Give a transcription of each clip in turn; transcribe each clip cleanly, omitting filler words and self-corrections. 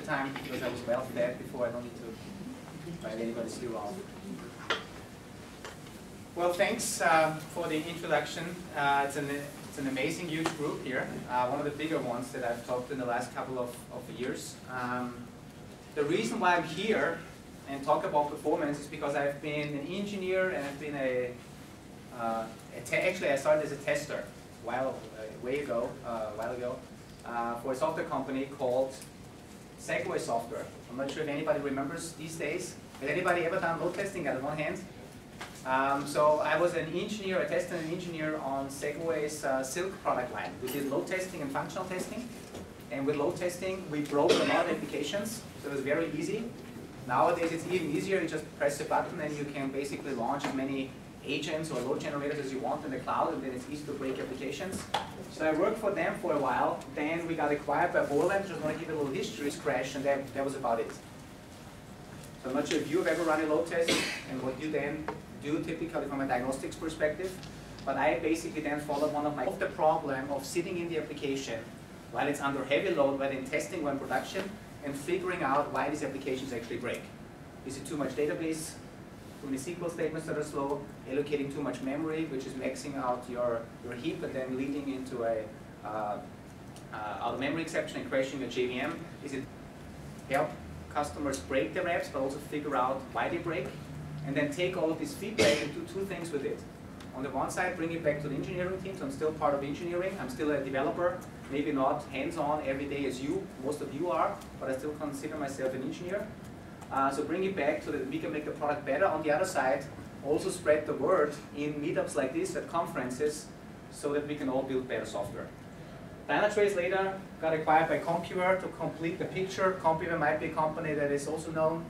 time because I was well fed before. I don't need to find anybody's ear off. Well, thanks for the introduction. It's an amazing, huge group here. One of the bigger ones that I've talked to in the last couple of years. The reason why I'm here and talk about performance is because I've been an engineer and I've been actually I started as a tester a while ago for a software company called SQL Software. I'm not sure if anybody remembers these days. Has anybody ever done load testing? Got one hand. So I was an engineer, I tested an engineer on Segway's Silk product line. We did load testing and functional testing. And with load testing, we broke a lot of applications, so it was very easy. Nowadays, it's even easier. You just press a button and you can basically launch as many agents or load generators as you want in the cloud, and then it's easy to break applications. So I worked for them for a while. Then we got acquired by Borland. Just want to give a little history. Crash, and that was about it. So I'm not sure if you've ever run a load test and what you then do typically from a diagnostics perspective. But I basically then followed one of the problem of sitting in the application while it's under heavy load, whether in testing or in production, and figuring out why these applications actually break. Is it too much database, too many SQL statements that are slow, allocating too much memory, which is maxing out your heap and then leading into a out of memory exception and crashing your JVM? Is it help customers break their apps, but also figure out why they break, and then take all of this feedback and do two things with it. On the one side, bring it back to the engineering team, so I'm still part of engineering, I'm still a developer, maybe not hands-on every day as most of you are, but I still consider myself an engineer. So bring it back so that we can make the product better. On the other side, also spread the word in meetups like this, at conferences, so that we can all build better software. Dynatrace later got acquired by Computer to complete the picture. Computer might be a company that is also known.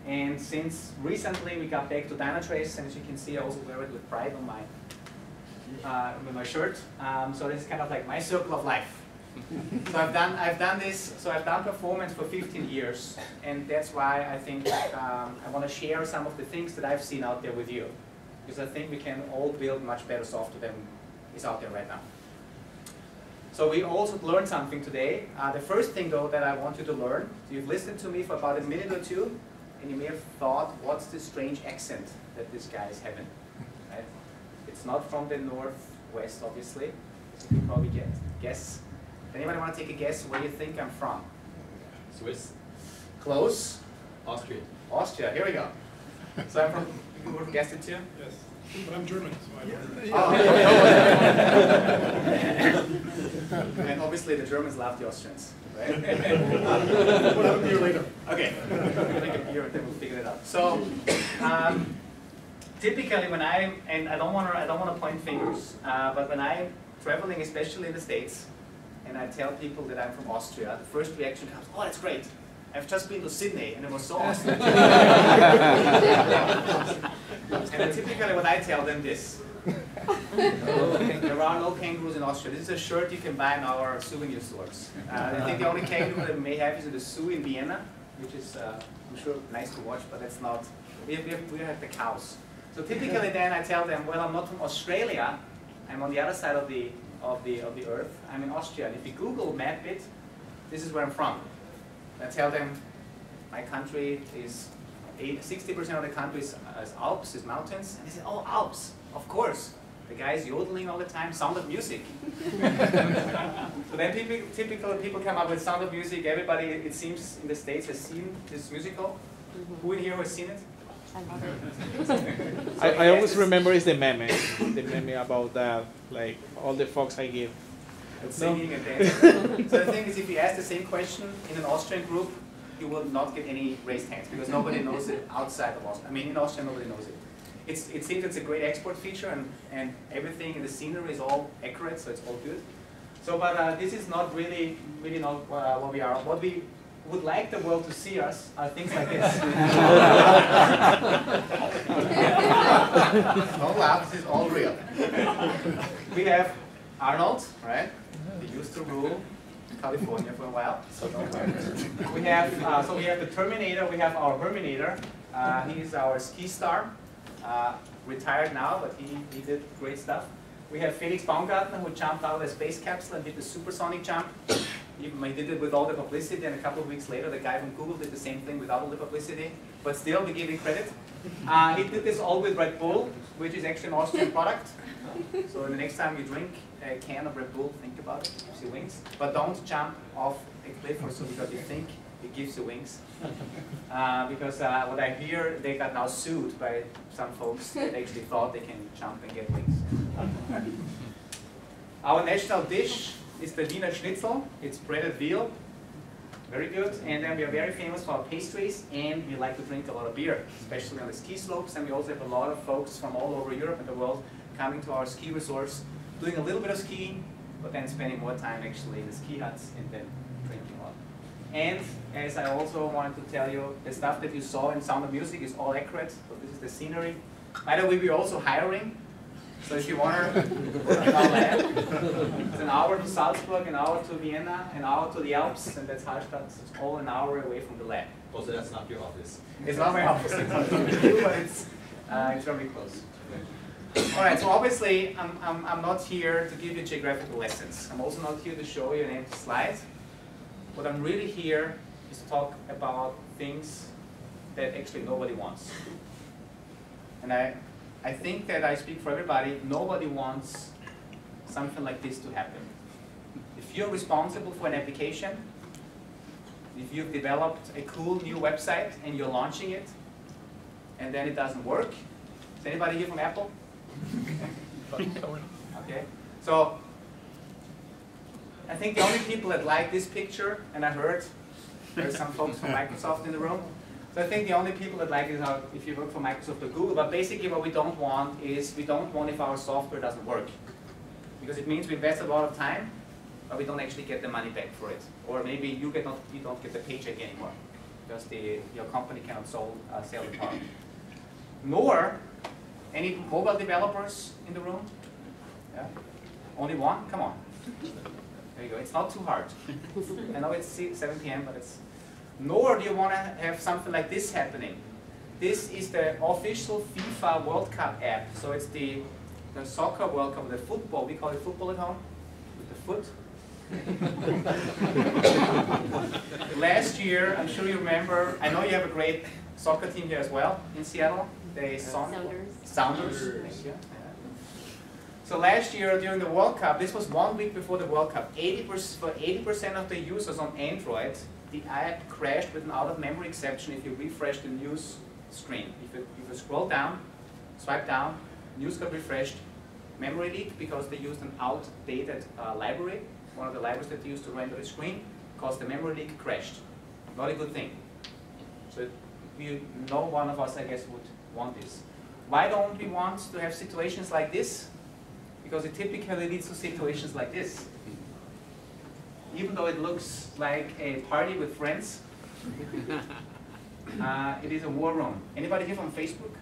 And since recently we got back to Dynatrace, and as you can see, I also wear it with pride on my shirt. So this is kind of like my circle of life. So I've done this. So I've done performance for 15 years, and that's why I think I want to share some of the things that I've seen out there with you, because I think we can all build much better software than is out there right now. So we also learned something today. The first thing though that I want you to learn, you've listened to me for about a minute or two, and you may have thought, what's this strange accent that this guy is having? Right? It's not from the northwest, obviously, as you can probably guess. Anybody want to take a guess where you think I'm from? Swiss. Close. Austria. Austria, here we go. So I'm from, you would have guessed it too? Yes, but I'm German, so I And obviously the Germans love the Austrians, right? We'll have a beer later. Okay, we'll drink a beer and then we'll figure it out. So, typically when and I don't want to point fingers, but when I'm traveling, especially in the States, and I tell people that I'm from Austria, the first reaction comes, oh, that's great. I've just been to Sydney and it was so awesome. And then typically when I tell them this, there are no kangaroos in Austria. This is a shirt you can buy in our souvenir stores. I think the only kangaroo that we may have is at the zoo in Vienna, which is, I'm sure, nice to watch, but that's not, we have the cows. So typically then I tell them, well, I'm not from Australia, I'm on the other side of the earth, I'm in Austria. And if you Google map it, this is where I'm from. I tell them my country is 60% of the country is Alps, is mountains. And they say, oh, Alps, of course. The guy is yodeling all the time, Sound of Music. So then typical people come up with Sound of Music. Everybody, it seems, in the States has seen this musical. Who in here has seen it? I always remember is the meme about that, like all the fucks I give. And singing and dancing. So the thing is, if you ask the same question in an Austrian group, you will not get any raised hands because nobody knows it outside of Austria. I mean, in Austria, nobody knows it. It seems it's a great export feature, and everything in the scenery is all accurate, so it's all good. So, but this is not really not what we are. What we would like the world to see us are things like this. Don't laugh, this is all real. We have Arnold, right? He used to rule California for a while, so don't worry. We have the Terminator, we have our Herminator. He's our ski star, retired now, but he did great stuff. We have Felix Baumgartner, who jumped out of the space capsule and did the supersonic jump. Even he did it with all the publicity, and a couple of weeks later, the guy from Google did the same thing without all the publicity. But still, we give him credit. He did this all with Red Bull, which is actually an Austrian product. So the next time you drink a can of Red Bull, think about it. It gives you wings. But don't jump off a cliff or so because you think it gives you wings. Because what I hear, they got now sued by some folks that actually thought they can jump and get wings. Our national dish is the Wiener Schnitzel. It's breaded veal. Very good. And then we are very famous for our pastries, and we like to drink a lot of beer, especially on the ski slopes. And we also have a lot of folks from all over Europe and the world coming to our ski resorts, doing a little bit of skiing, but then spending more time actually in the ski huts and then drinking a lot. And as I also wanted to tell you, the stuff that you saw in Sound of Music is all accurate. So this is the scenery. By the way, we're also hiring. So if you want to work in our lab, it's an hour to Salzburg, an hour to Vienna, an hour to the Alps, and that's Hallstatt. It's all an hour away from the lab. Also, that's not your office. It's not my office, it's not you, but it's very close. All right, so obviously I'm not here to give you geographical lessons. I'm also not here to show you an empty slide. What I'm really here is to talk about things that actually nobody wants. And I think that I speak for everybody. Nobody wants something like this to happen. If you're responsible for an application, if you've developed a cool new website and you're launching it, and then it doesn't work, is anybody here from Apple? Okay, so I think the only people that like this picture, and I heard there's some folks from Microsoft in the room, so I think the only people that like it are if you work for Microsoft or Google, but basically what we don't want is, we don't want if our software doesn't work. Because it means we invest a lot of time, but we don't actually get the money back for it. Or maybe you don't get the paycheck anymore, because your company cannot sell the product. Nor any mobile developers in the room? Yeah? Only one? Come on. There you go. It's not too hard. I know it's 7 p.m., but it's... Nor do you want to have something like this happening. This is the official FIFA World Cup app. So it's the soccer World Cup, the football. We call it football at home, with the foot. Last year, I'm sure you remember, I know you have a great soccer team here as well in Seattle. Sounders. Thank you. So last year during the World Cup, this was 1 week before the World Cup, 80% of the users on Android, the app crashed with an out-of-memory exception if you refresh the news screen. If you scroll down, swipe down, news got refreshed, memory leak because they used an outdated library, one of the libraries that they used to render the screen, caused the memory leak, crashed. Not a good thing. So no one of us, I guess, would want this. Why don't we want to have situations like this? Because it typically leads to situations like this. Even though it looks like a party with friends, it is a war room. Anybody here from Facebook?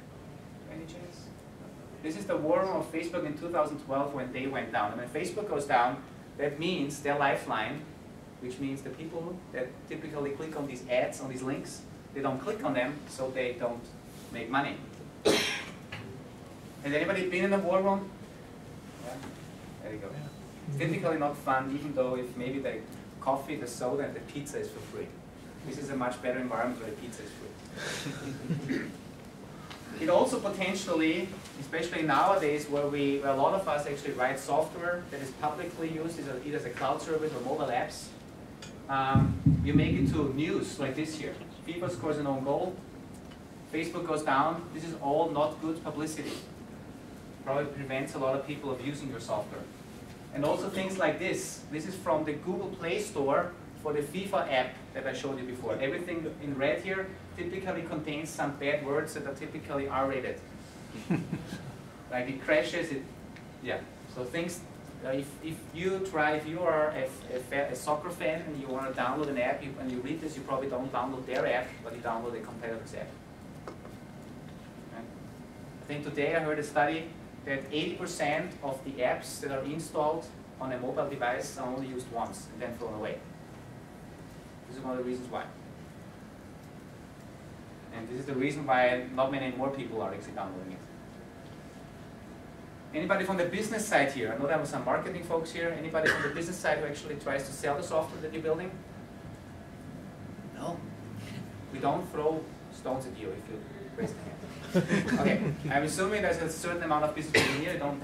Any chance? This is the war room of Facebook in 2012 when they went down. And when Facebook goes down, that means their lifeline, which means the people that typically click on these ads, on these links, they don't click on them, so they don't make money. Has anybody been in a war room? Yeah? There you go. It's typically not fun, even though if maybe the coffee, the soda, and the pizza is for free. This is a much better environment where the pizza is free. It also potentially, especially nowadays where a lot of us actually write software that is publicly used either as a cloud service or mobile apps, you make it to news like this here. FIFA scores an own goal, Facebook goes down. This is all not good publicity. Probably prevents a lot of people of using your software. And also things like this. This is from the Google Play Store for the FIFA app that I showed you before. Everything in red here typically contains some bad words that are typically R-rated. Like it crashes, yeah. So things, if you are a soccer fan and you want to download an app, and you read this, you probably don't download their app, but you download a competitor's app. Okay. I think today I heard a study that 80% of the apps that are installed on a mobile device are only used once and then thrown away. This is one of the reasons why. And this is the reason why not many more people are actually downloading it. Anybody from the business side here? I know there were some marketing folks here. Anybody from the business side who actually tries to sell the software that you're building? No. We don't throw stones at you if you raise the hand. Okay, I'm assuming there's a certain amount of business people here. I don't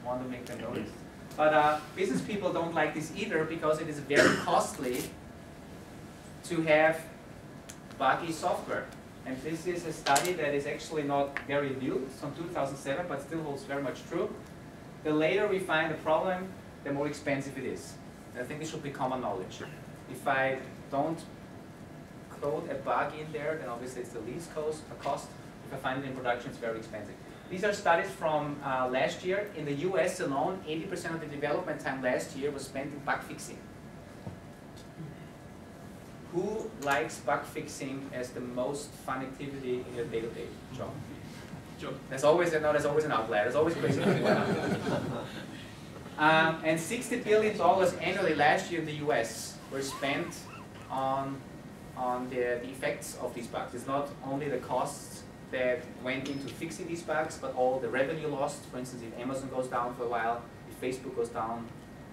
want to make them notice. But business people don't like this either because it is very costly to have buggy software. And this is a study that is actually not very new. It's from 2007, but still holds very much true. The later we find a problem, the more expensive it is. I think this should be common knowledge. If I don't code a bug in there, then obviously it's the least cost. If I find it in production, it's very expensive. These are studies from last year. In the US alone, 80% of the development time last year was spent in bug fixing. Who likes bug fixing as the most fun activity in your day-to-day job? Job. There's always an outlier. There's always crazy people around. And $60 billion annually last year in the US were spent on the effects of these bugs. It's not only the costs that went into fixing these bugs, but all the revenue lost. For instance, if Amazon goes down for a while, if Facebook goes down,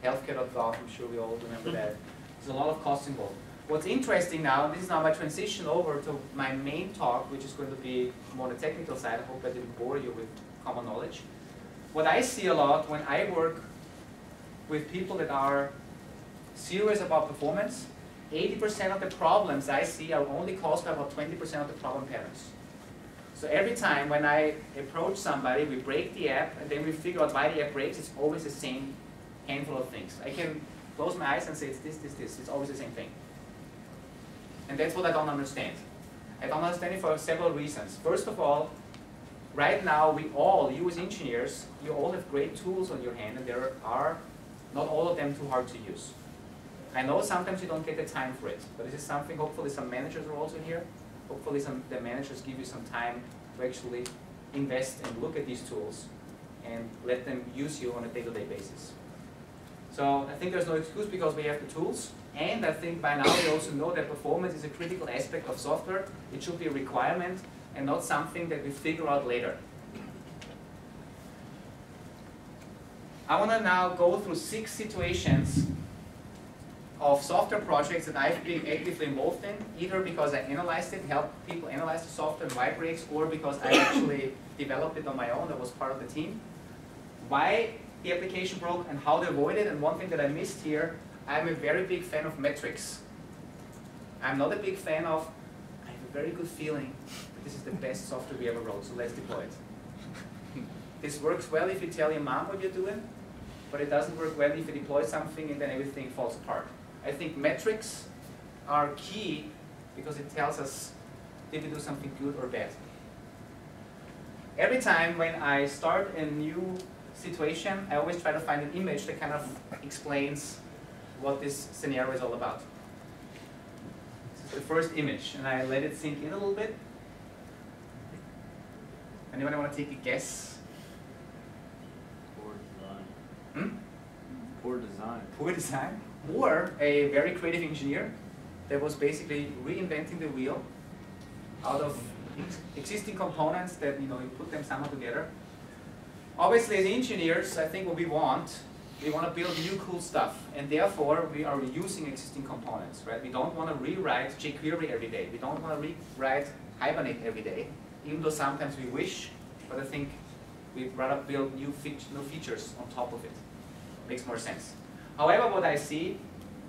healthcare.gov, I'm sure we all remember that. There's a lot of costs involved. What's interesting now, and this is now my transition over to my main talk, which is going to be more on the technical side. I hope I didn't bore you with common knowledge. What I see a lot when I work with people that are serious about performance, 80% of the problems I see are only caused by about 20% of the problem patterns. So every time when I approach somebody, we break the app, and then we figure out why the app breaks, it's always the same handful of things. I can close my eyes and say it's this, this, this. It's always the same thing. And that's what I don't understand. I don't understand it for several reasons. First of all, right now we all, you as engineers, you all have great tools on your hand, and there are not all of them too hard to use. I know sometimes you don't get the time for it, but this is something, hopefully some managers are also here. Hopefully the managers give you some time to actually invest and look at these tools and let them use you on a day-to-day basis. So I think there's no excuse because we have the tools. And I think by now we also know that performance is a critical aspect of software. It should be a requirement and not something that we figure out later. I want to now go through 6 situations of software projects that I've been actively involved in, either because I analyzed it, helped people analyze the software and why it breaks, or because I actually developed it on my own, I was part of the team. Why the application broke and how to avoid it, and one thing that I missed here, I'm a very big fan of metrics. I'm not a big fan of, I have a very good feeling that this is the best software we ever wrote, so let's deploy it. This works well if you tell your mom what you're doing, but it doesn't work well if you deploy something and then everything falls apart. I think metrics are key because it tells us, did we do something good or bad? Every time when I start a new situation, I always try to find an image that kind of explains what this scenario is all about. This is the first image, and I let it sink in a little bit. Anyone want to take a guess? Poor design. Hmm? Poor design. Poor design? Or a very creative engineer that was basically reinventing the wheel out of existing components that you put them somehow together. Obviously, as engineers, I think what we want to build new cool stuff, and therefore we are reusing existing components, right? We don't want to rewrite jQuery every day. We don't want to rewrite Hibernate every day, even though sometimes we wish, but I think we'd rather build new features on top of it. Makes more sense. However, what I see,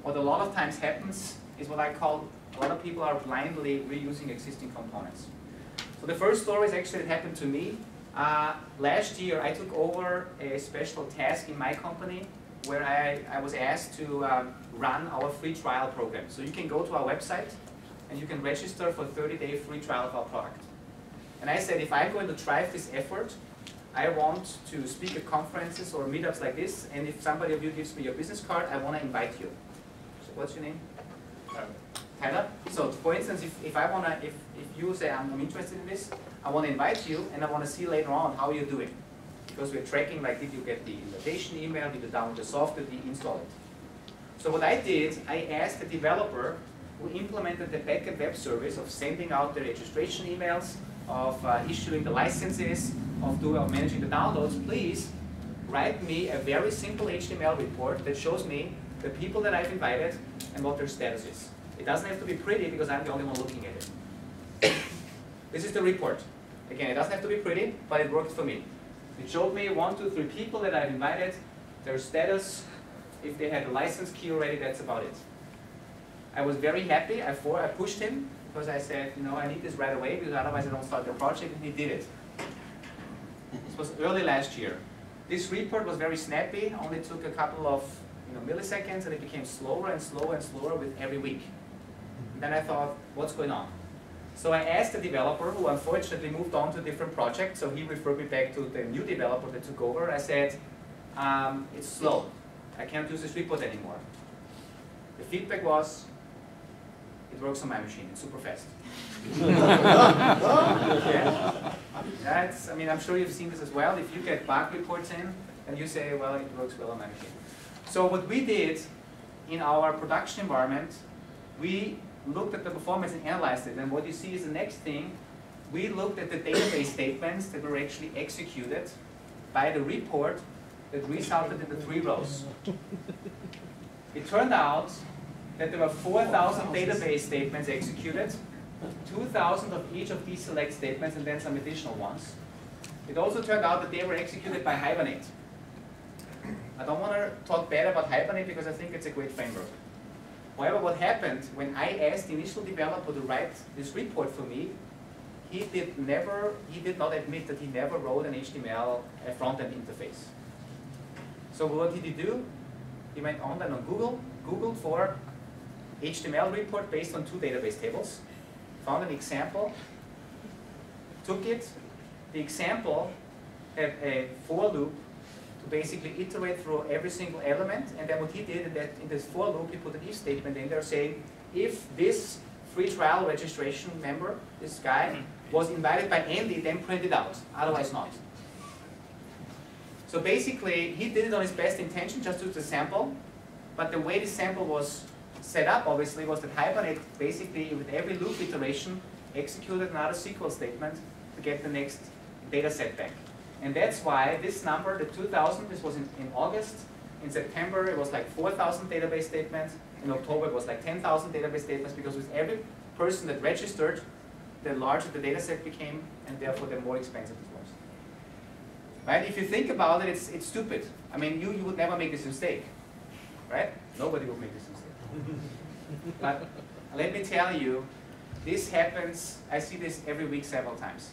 what a lot of times happens, is what I call, a lot of people are blindly reusing existing components. So the first story is actually it happened to me. Last year, I took over a special task in my company where I was asked to run our free trial program. So you can go to our website and you can register for a 30-day free trial of our product. And I said, if I'm going to drive this effort, I want to speak at conferences or meetups like this, and if somebody of you gives me your business card, I want to invite you. So what's your name? Tyler. So for instance, if you say I'm interested in this, I want to invite you, and I want to see later on how you're doing, because we're tracking like did you get the invitation email, did you download the software, did you install it. So what I did, I asked the developer who implemented the backend web service of sending out the registration emails, of issuing the licenses, of managing the downloads, please write me a very simple HTML report that shows me the people that I've invited and what their status is. It doesn't have to be pretty because I'm the only one looking at it. This is the report. Again, it doesn't have to be pretty, but it worked for me. It showed me 1, 2, 3 people that I've invited, their status, if they had a license key already, that's about it. I was very happy. I pushed him because I said, you know, I need this right away because otherwise I don't start the project, and he did it. This was early last year. This report was very snappy, only took a couple of milliseconds, and it became slower and slower and slower with every week. And then I thought, what's going on? So I asked the developer, who unfortunately moved on to a different project, so he referred me back to the new developer that took over. I said, it's slow. I can't use this report anymore. The feedback was, it works on my machine, it's super fast. Yeah. I mean, I'm sure you've seen this as well. If you get bug reports in, and you say, well, it works well on my machine. So what we did in our production environment, we looked at the performance and analyzed it. And what you see is the next thing. We looked at the database statements that were actually executed by the report that resulted in the 3 rows. It turned out that there were 4,000 database statements executed, 2,000 of each of these select statements, and then some additional ones. It also turned out that they were executed by Hibernate. I don't want to talk bad about Hibernate because I think it's a great framework. However, what happened when I asked the initial developer to write this report for me, he did not admit that he never wrote an HTML front-end interface. So what did he do? He went online on Google, Googled for HTML report based on 2 database tables, found an example, took it. The example had a for loop to basically iterate through every single element, and then what he did is that in this for loop, he put an if statement in there saying, if this free trial registration member, this guy, was invited by Andy, then print it out, otherwise not. So basically, he did it on his best intention, just to the sample, but the way the sample was set up, obviously, was that Hibernate basically, with every loop iteration, executed another SQL statement to get the next data set back. And that's why this number, the 2,000, this was in August. In September, it was like 4,000 database statements. In October, it was like 10,000 database statements, because with every person that registered, the larger the data set became, and therefore the more expensive it was. Right? If you think about it, it's stupid. I mean, you would never make this mistake. Right? Nobody would make this mistake. But let me tell you, this happens, I see this every week several times.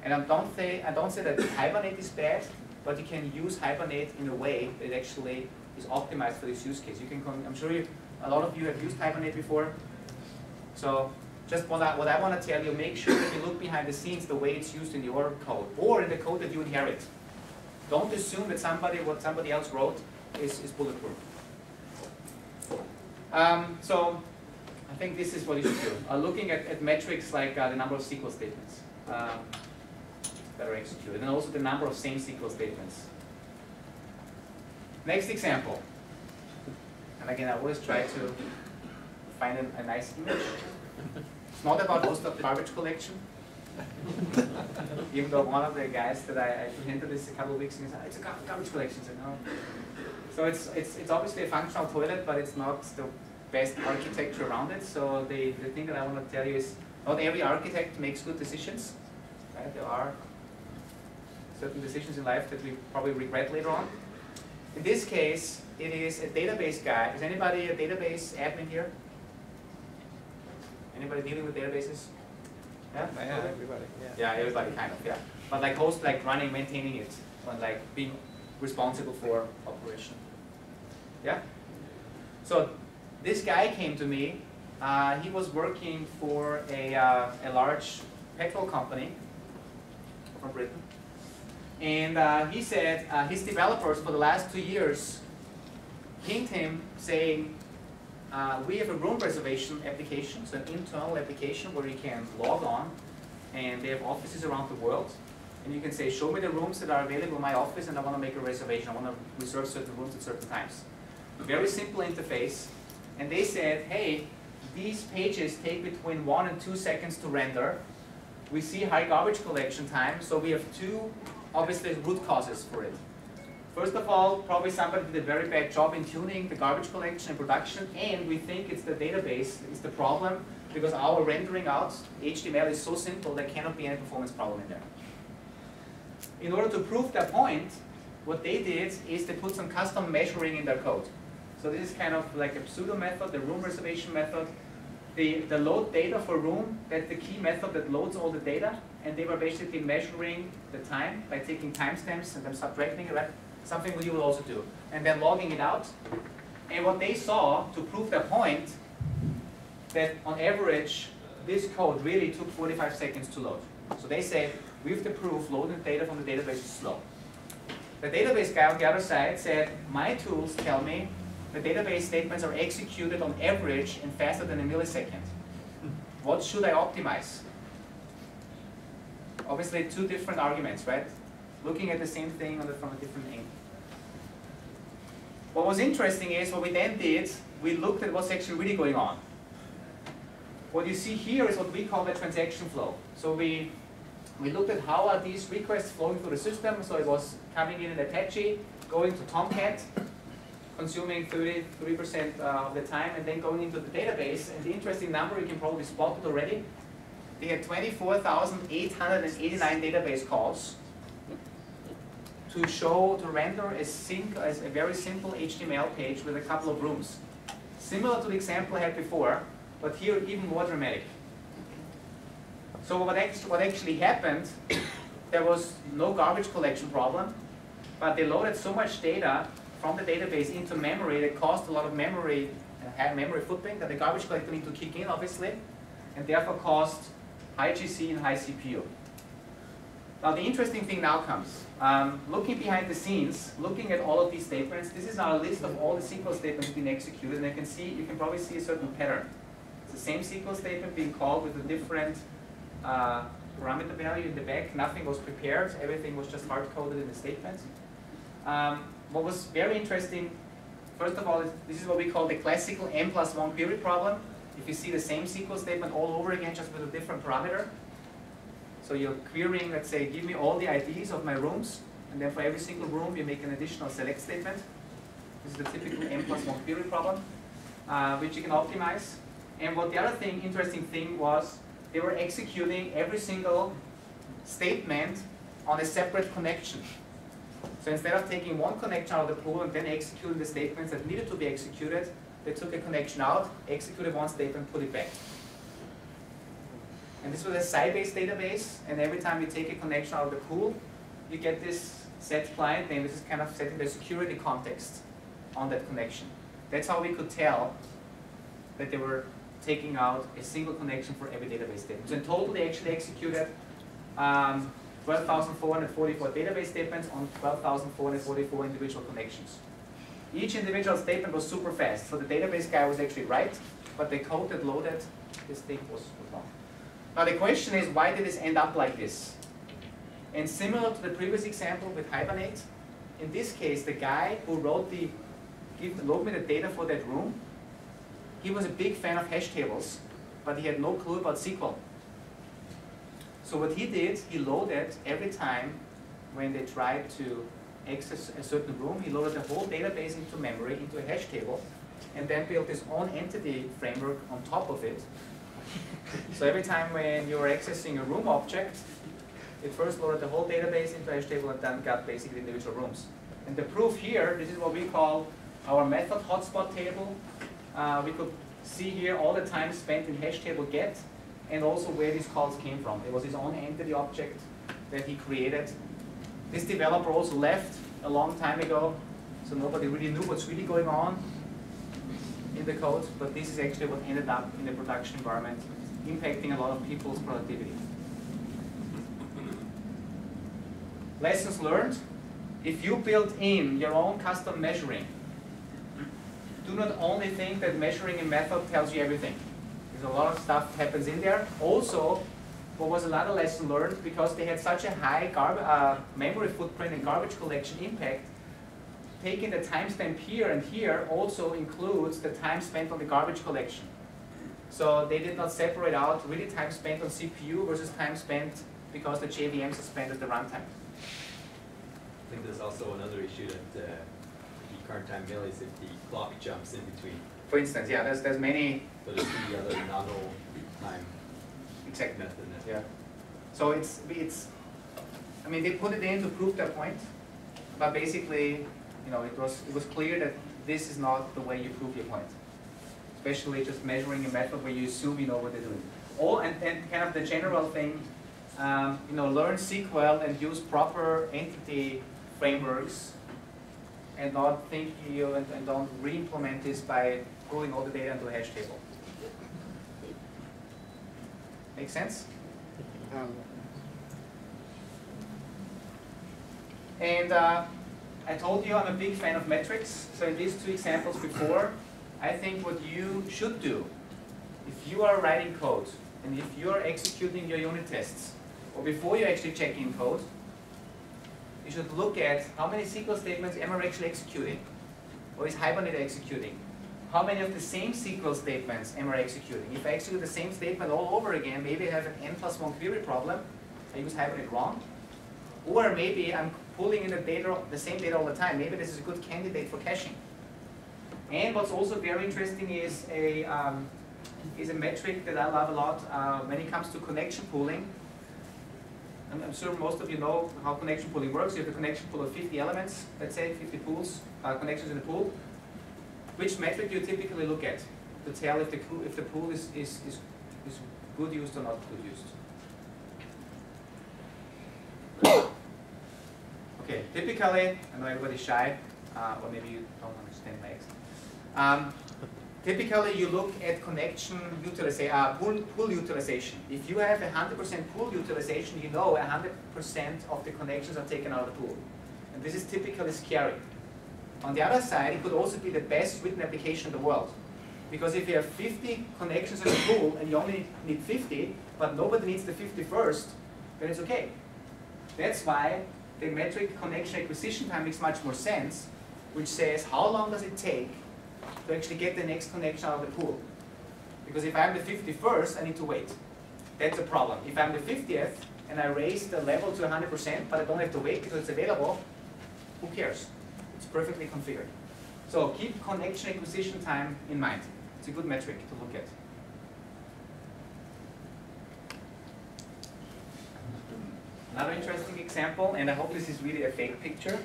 And I don't say that Hibernate is bad, but you can use Hibernate in a way that actually is optimized for this use case. You can, I'm sure a lot of you have used Hibernate before. So just what I want to tell you, make sure that you look behind the scenes the way it's used in your code, or in the code that you inherit. Don't assume that what somebody else wrote is bulletproof. So I think this is what you should do. Looking at metrics like the number of SQL statements that are executed, and also the number of same SQL statements. Next example. And again, I always try to find a nice image. It's not about most of the garbage collection. Even though one of the guys that I presented this a couple of weeks ago said, it's a garbage collection. So, no. So it's obviously a functional toilet, but it's not the best architecture around it. So the thing that I want to tell you is, not every architect makes good decisions. Right? There are certain decisions in life that we probably regret later on. In this case, it is a database guy. Is anybody a database admin here? Anybody dealing with databases? Yeah? Yeah, everybody. Yeah. Yeah, everybody kind of, yeah. But like host, like running, maintaining it, and like being responsible for operation. Yeah? So this guy came to me. He was working for a large petrol company from Britain. And he said his developers for the last 2 years pinged him saying, we have a room reservation application, so an internal application where you can log on, and they have offices around the world. And you can say, show me the rooms that are available in my office, and I want to make a reservation. I want to reserve certain rooms at certain times. Very simple interface. And they said, hey, these pages take between 1 and 2 seconds to render. We see high garbage collection time, so we have 2, obviously, root causes for it. First of all, probably somebody did a very bad job in tuning the garbage collection and production, and we think it's the database is the problem because our rendering out HTML is so simple there cannot be any performance problem in there. In order to prove that point, what they did is they put some custom measuring in their code. So this is kind of like a pseudo method, the room reservation method. The load data for room, that's the key method that loads all the data, and they were basically measuring the time by taking timestamps and then subtracting it, right? Something you will also do, and then logging it out. And what they saw to prove their point, that on average, this code really took 45 seconds to load. So they said, with the proof, loading data from the database is slow. The database guy on the other side said, my tools tell me the database statements are executed on average in faster than a millisecond. What should I optimize? Obviously, two different arguments, right? Looking at the same thing from a different angle. What was interesting is what we then did, we looked at what's actually really going on. What you see here is what we call the transaction flow. So we looked at how are these requests flowing through the system. So it was coming in Apache, going to Tomcat, consuming 33% of the time, and then going into the database. And the interesting number, you can probably spot it already. They had 24,889 database calls to render a very simple HTML page with a couple of rooms. Similar to the example I had before, but here even more dramatic. So what actually happened, there was no garbage collection problem, but they loaded so much data from the database into memory that caused a lot of memory footprint that the garbage collector need to kick in, obviously, and therefore caused high GC and high CPU. Now the interesting thing now comes. Looking behind the scenes, looking at all of these statements, this is now a list of all the SQL statements being executed, and you can probably see a certain pattern. It's the same SQL statement being called with a different parameter value in the back. Nothing was prepared, everything was just hard-coded in the statement. What was very interesting, first of all, this is what we call the classical n+1 query problem. If you see the same SQL statement all over again, just with a different parameter. So you're querying, let's say, give me all the IDs of my rooms, and then for every single room you make an additional select statement. This is the typical n+1 query problem, which you can optimize. And what the other interesting thing was, they were executing every single statement on a separate connection. So instead of taking one connection out of the pool and then executing the statements that needed to be executed, they took a connection out, executed one statement, put it back. And this was a Sybase database, and every time you take a connection out of the pool, you get this set client name. This is kind of setting the security context on that connection. That's how we could tell that they were taking out a single connection for every database statement. So in total, they actually executed 12,444 database statements on 12,444 individual connections. Each individual statement was super fast. So the database guy was actually right, but the code that loaded this thing was wrong. Now the question is, why did this end up like this? And similar to the previous example with Hibernate, in this case, the guy who wrote load me the data for that room, he was a big fan of hash tables, but he had no clue about SQL. So what he did, he loaded every time when they tried to access a certain room, he loaded the whole database into memory, into a hash table, and then built his own entity framework on top of it. So every time when you were accessing a room object, it first loaded the whole database into a hash table and then got basically individual rooms. And the proof here, this is what we call our method hotspot table. We could see here all the time spent in hash table get, and also where these calls came from. It was his own entity object that he created. This developer also left a long time ago, so nobody really knew what's really going on in the code, but this is actually what ended up in the production environment, impacting a lot of people's productivity. Lessons learned: if you build in your own custom measuring, do not only think that measuring a method tells you everything. There's a lot of stuff happens in there. Also, what was another lesson learned, because they had such a high memory footprint and garbage collection impact, taking the timestamp here and here also includes the time spent on the garbage collection. So they did not separate out really time spent on CPU versus time spent because the JVM suspended the runtime. think there's also another issue that the current time mill is if the clock jumps in between. For instance, yeah, there's many. So there's the other nano time Exactly. method. Yeah. So it's. I mean, they put it in to prove their point, but basically, you know, it was clear that this is not the way you prove your point. Especially just measuring a method where you assume you know what they're doing. And kind of the general thing, you know, learn SQL and use proper entity frameworks, and not think and don't re-implement this by pulling all the data into a hash table. Make sense? And I told you I'm a big fan of metrics. So in these two examples before, I think what you should do, if you are writing code, and if you are executing your unit tests, or before you actually check in code, you should look at how many SQL statements am I actually executing, or is Hibernate executing? How many of the same SQL statements am I executing? If I execute the same statement all over again, maybe I have an n+1 query problem, I use Hibernate wrong. Or maybe I'm pulling in the same data all the time. Maybe this is a good candidate for caching. And what's also very interesting is a metric that I love a lot when it comes to connection pooling. I'm sure most of you know how connection pooling works. You have a connection pool of 50 elements, let's say 50 pools, connections in the pool. Which metric do you typically look at to tell if the pool is good used or not good used? Okay, typically, I know everybody's shy, or maybe you don't understand my accent. Typically, you look at connection utilization, pool utilization. If you have 100% pool utilization, you know 100% of the connections are taken out of the pool. And this is typically scary. On the other side, it could also be the best written application in the world. Because if you have 50 connections in the pool and you only need 50, but nobody needs the 51st, then it's okay. That's why the metric connection acquisition time makes much more sense, which says how long does it take to actually get the next connection out of the pool. Because if I'm the 51st, I need to wait. That's a problem. If I'm the 50th and I raise the level to 100%, but I don't have to wait because it's available, who cares? It's perfectly configured. So keep connection acquisition time in mind. It's a good metric to look at. Another interesting example, and I hope this is really a fake picture.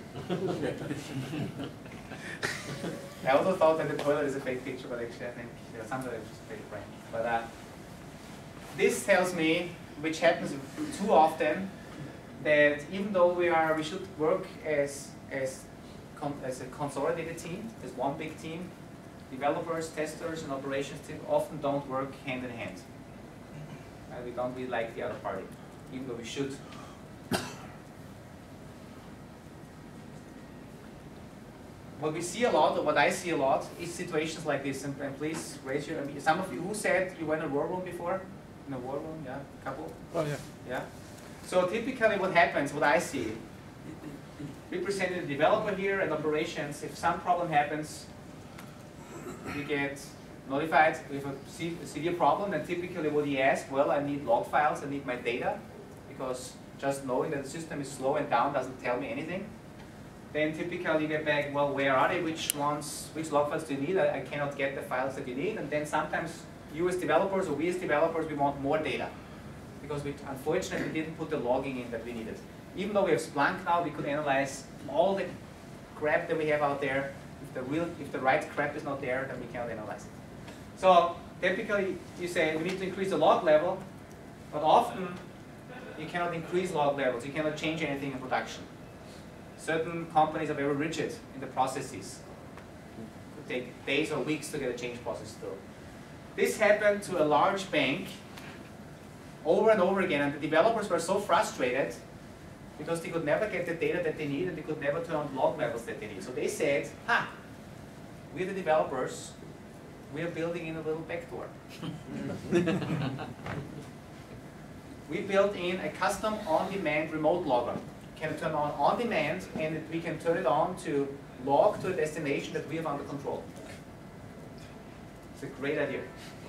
I also thought that the toilet is a fake picture, but actually I think sometimes it's just fake brain. But this tells me, which happens too often, that even though we should work as a consolidated team, as one big team, developers, testers, and operations team often don't work hand in hand. We don't really like the other party, even though we should. What we see a lot, or what I see a lot, is situations like this. And please raise your hand. Some of you, who said you were in a war room before? In a war room, yeah, a couple? Oh, yeah. Yeah. So typically what happens, what I see, representing the developer here and operations, if some problem happens, we get notified, we have a severe problem, then typically what he asks, well, I need log files, I need my data, because just knowing that the system is slow and down doesn't tell me anything. Then typically you get back, well, where are they, which log files do you need? I cannot get the files that you need. And then sometimes you as developers, or we as developers, we want more data. Because we unfortunately didn't put the logging in that we needed. Even though we have Splunk now, we could analyze all the crap that we have out there. If the right crap is not there, then we cannot analyze it. So typically you say we need to increase the log level, but often you cannot increase log levels. You cannot change anything in production. Certain companies are very rigid in the processes. It could take days or weeks to get a change process through. This happened to a large bank over and over again, and the developers were so frustrated because they could never get the data that they need, and they could never turn on log levels that they need. So they said, we're the developers, we are building in a little backdoor. We built in a custom on-demand remote logger. Can turn on demand, and we can turn it on to log to a destination that we have under control. It's a great idea.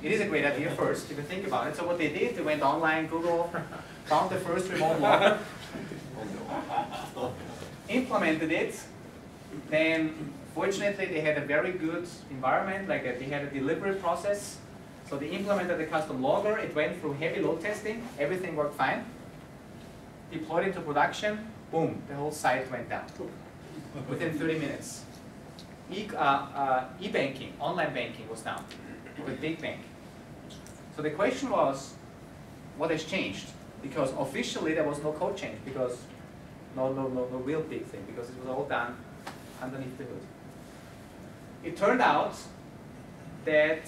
It is a great idea first, if you think about it. So what they did, they went online, Google, found the first remote logger. implemented it, then fortunately they had a very good environment, like they had a delivery process. So they implemented the custom logger, it went through heavy load testing, everything worked fine. Deployed into production, boom, the whole site went down within 30 minutes. E-banking, online banking was down with big bank. So the question was, what has changed? Because officially there was no code change, because no real big thing, because it was all done underneath the hood. It turned out that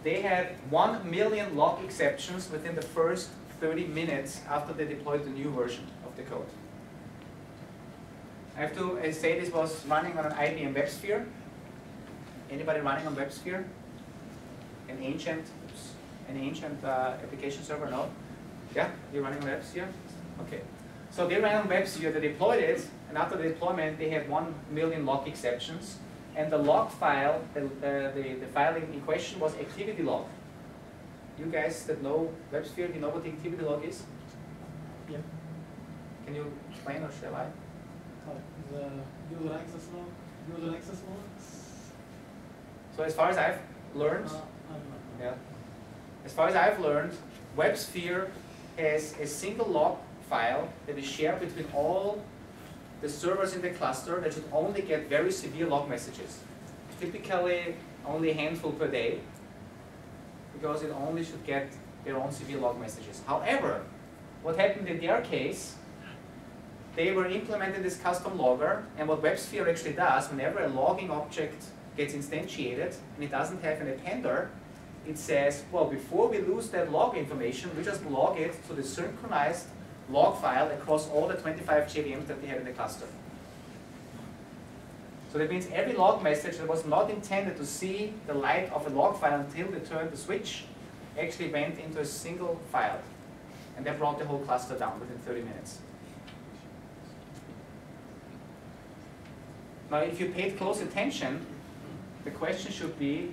they had 1 million log exceptions within the first 30 minutes after they deployed the new version of the code. I have to say this was running on an IBM WebSphere. Anybody running on WebSphere? An ancient application server? No? Yeah, you're running on WebSphere? Okay. So they ran on WebSphere, they deployed it, and after the deployment they had 1 million log exceptions. And the log file, the file in question was activity log. You guys that know WebSphere, do you know what the activity log is? Yeah. Can you explain, or shall I? The user access log. User access logs. So as far as I've learned, yeah. As far as I've learned, WebSphere has a single log file that is shared between all the servers in the cluster that should only get very severe log messages. Typically only a handful per day, because it only should get their own severe log messages. However, what happened in their case, they were implementing this custom logger, and what WebSphere actually does, whenever a logging object gets instantiated and it doesn't have an appender, it says, well, before we lose that log information, we just log it to the synchronized log file across all the 25 JVMs that they have in the cluster. So that means every log message that was not intended to see the light of a log file until they turned the switch actually went into a single file. And that brought the whole cluster down within 30 minutes. Now, if you paid close attention, the question should be,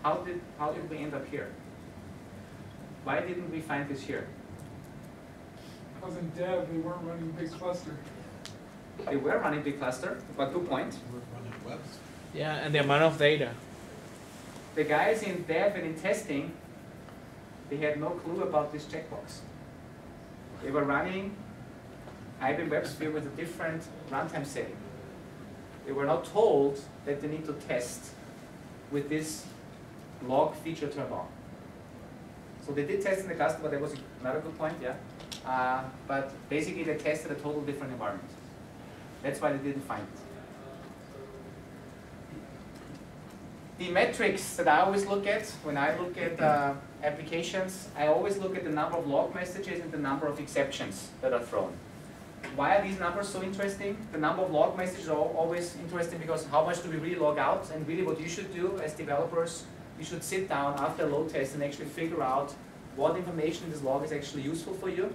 how did we end up here? Why didn't we find this here? Because in dev, they weren't running big cluster. They were running big cluster, but 2 points. Yeah, and the amount of data. The guys in dev and in testing, they had no clue about this checkbox. They were running IBM WebSphere with a different runtime setting. They were not told that they need to test with this log feature turned on. So they did test in the cluster, but that was another good point, yeah. But basically they tested a total different environment. That's why they didn't find it. The metrics that I always look at when I look at applications, I always look at the number of log messages and the number of exceptions that are thrown. Why are these numbers so interesting? The number of log messages are always interesting because how much do we really log out? And really what you should do as developers, you should sit down after a load test and actually figure out what information in this log is actually useful for you,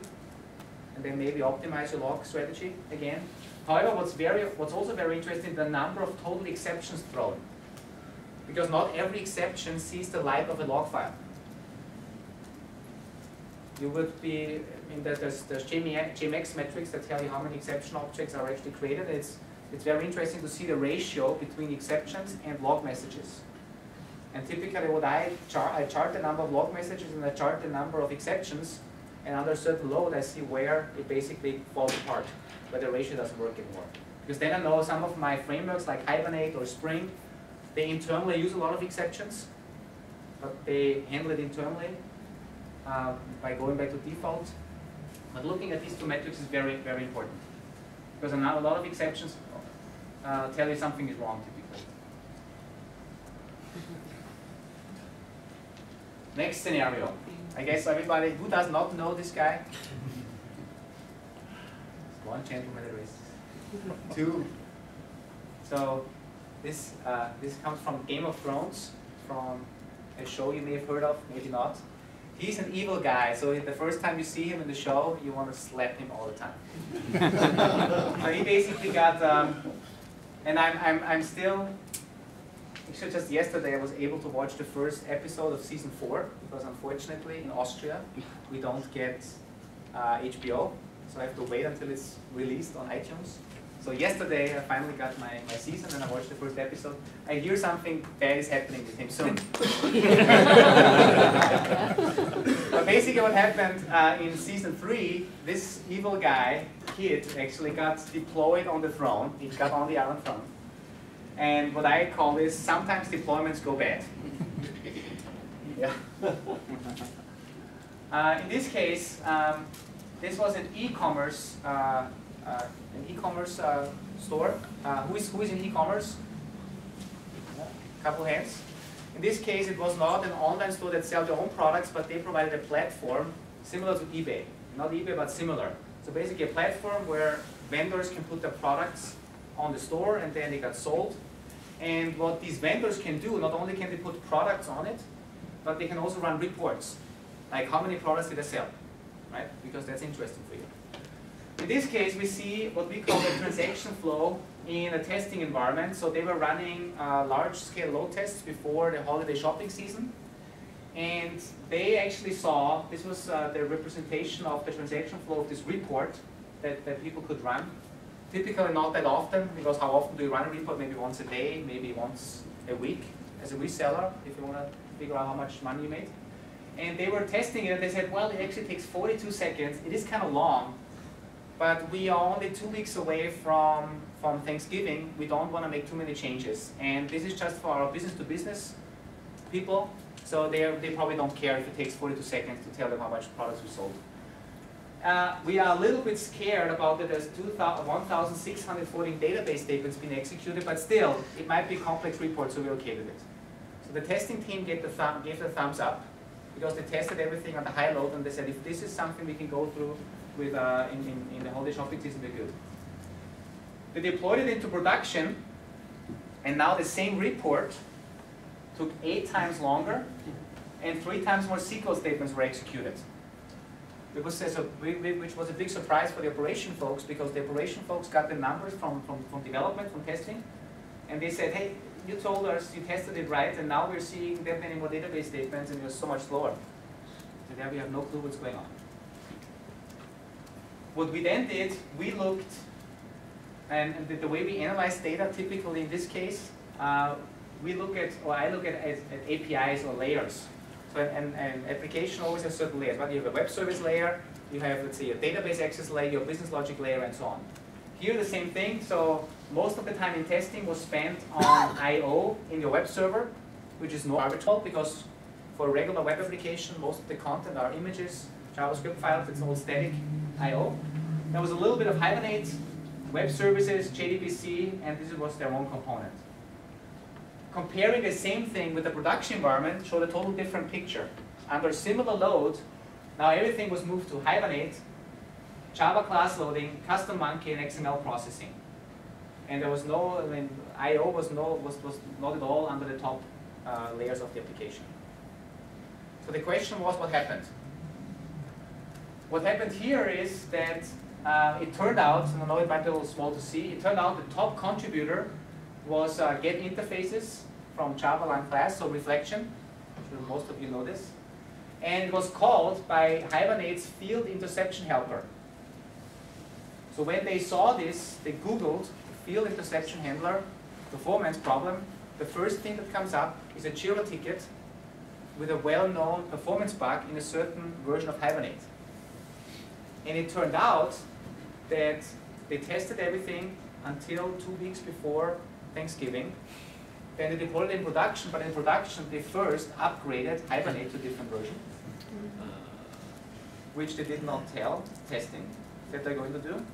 and then maybe optimize your log strategy again. However, what's also very interesting, the number of total exceptions thrown. Because not every exception sees the light of a log file. You would be, there's JMX metrics that tell you how many exception objects are actually created. It's very interesting to see the ratio between exceptions and log messages. And typically what I chart the number of log messages and I chart the number of exceptions, and under a certain load I see where it basically falls apart, where the ratio doesn't work anymore. Because then I know some of my frameworks like Hibernate or Spring, they internally use a lot of exceptions, but they handle it internally by going back to default. But looking at these two metrics is very, very important. Because now a lot of exceptions tell you something is wrong typically. Next scenario. I guess everybody who does not know this guy. One gentleman there is. Two. So this comes from Game of Thrones, from a show you may have heard of, maybe not. He's an evil guy, so the first time you see him in the show, you want to slap him all the time. So he basically got, and I'm still. Actually, just yesterday I was able to watch the first episode of season 4, because unfortunately in Austria we don't get HBO. so I have to wait until it's released on iTunes. So yesterday I finally got my season and I watched the first episode. I hear something bad is happening with him soon. But basically what happened in season 3, this evil guy, kid, actually got deployed on the throne. He got on the Iron Throne. And what I call is sometimes deployments go bad. Yeah. In this case, this was an e-commerce store. Who is in e-commerce? Couple hands. In this case, it was not an online store that sells their own products, but they provided a platform similar to eBay. Not eBay, but similar. So basically a platform where vendors can put their products on the store and then they got sold. And what these vendors can do, not only can they put products on it, but they can also run reports. Like how many products did I sell, right? Because that's interesting for you. In this case, we see what we call the transaction flow in a testing environment. So they were running large-scale load tests before the holiday shopping season. And they actually saw, this was the representation of the transaction flow of this report that people could run. Typically not that often, because how often do you run a report? Maybe once a day, maybe once a week as a reseller, if you want to figure out how much money you made. And they were testing it, and they said, well, it actually takes 42 seconds. It is kind of long, but we are only 2 weeks away from Thanksgiving. We don't want to make too many changes. And this is just for our business-to-business people, so they probably don't care if it takes 42 seconds to tell them how much products we sold. We are a little bit scared about that there's 1,614 database statements being executed, but still, it might be a complex report, so we're okay with it. So the testing team gave the thumbs up, because they tested everything on the high load, and they said, if this is something we can go through with in the holiday shopping season, we're good. They deployed it into production, and now the same report took 8 times longer, and 3 times more SQL statements were executed. Which was a big surprise for the operation folks, because the operation folks got the numbers from development, from testing, and they said, hey, you told us you tested it right, and now we're seeing that many more database statements, and you're so much slower. So there we have no clue what's going on. What we then did, we looked, and the way we analyze data, typically in this case, we look at, or I look at APIs or layers. So an application always has certain layers, right? You have a web service layer, you have, let's say, a database access layer, your business logic layer, and so on. Here the same thing, so most of the time in testing was spent on I/O in your web server, which is no arbitrary, because for a regular web application, most of the content are images, JavaScript files, it's all static I/O. There was a little bit of Hibernate, web services, JDBC, and this was their own component. Comparing the same thing with the production environment showed a total different picture. Under similar load, now everything was moved to Hibernate, Java class loading, custom monkey, and XML processing. And there was no, I mean, I/O was not at all under the top layers of the application. So the question was, what happened? What happened here is that it turned out, and I know it might be a little small to see, it turned out the top contributor was get interfaces from Java line class, so reflection. I'm sure most of you know this. And it was called by Hibernate's field interception helper. So when they saw this, they Googled field interception handler performance problem. The first thing that comes up is a Jira ticket with a well-known performance bug in a certain version of Hibernate. And it turned out that they tested everything until 2 weeks before Thanksgiving. Then they deployed it in production, but in production they first upgraded Hibernate to a different version, which they did not tell testing that they're going to do.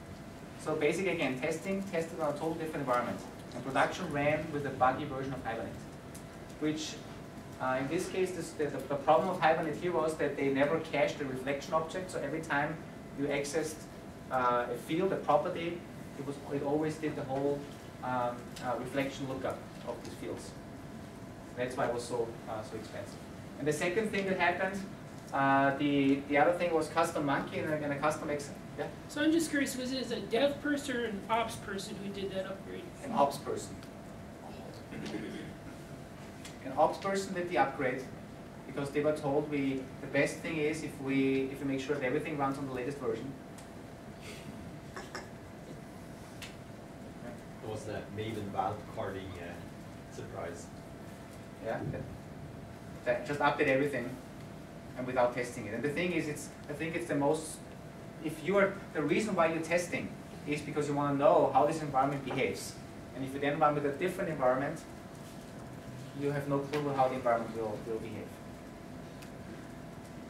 So basically, again, testing tested on a total different environment. And production ran with a buggy version of Hibernate, which in this case, the problem of Hibernate here was that they never cached the reflection object. So every time you accessed a field, a property, it always did the whole reflection lookup of these fields. That's why it was so expensive. And the second thing that happened, the other thing was custom monkey and a custom Excel. Yeah? So I'm just curious, was it a dev person or an ops person who did that upgrade? An ops person. An ops person did the upgrade because they were told the best thing is if we make sure that everything runs on the latest version. was that Maven wildcarding surprise. Yeah, that just update everything and without testing it. And the thing is, I think it's the most, the reason why you're testing is because you want to know how this environment behaves. And if you then run with a different environment, you have no clue how the environment will behave.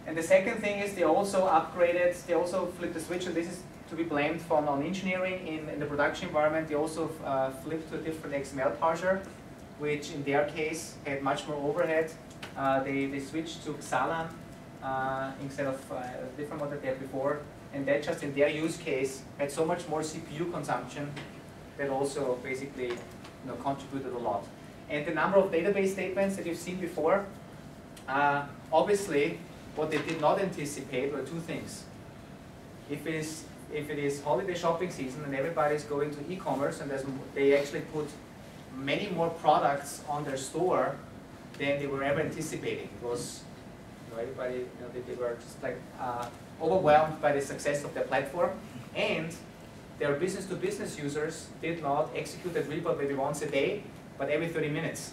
And the second thing is they also flipped the switch, and this is to be blamed on engineering in the production environment. They also flipped to a different XML parser, which in their case had much more overhead. They switched to Xalan instead of a different one that they had before. And that just in their use case had so much more CPU consumption that also basically contributed a lot. And the number of database statements that you've seen before, obviously what they did not anticipate were two things. If it is holiday shopping season and everybody's going to e-commerce and they actually put many more products on their store than they were ever anticipating. It was, everybody, they were just like overwhelmed by the success of their platform, and their business-to-business users did not execute that report maybe once a day, but every 30 minutes,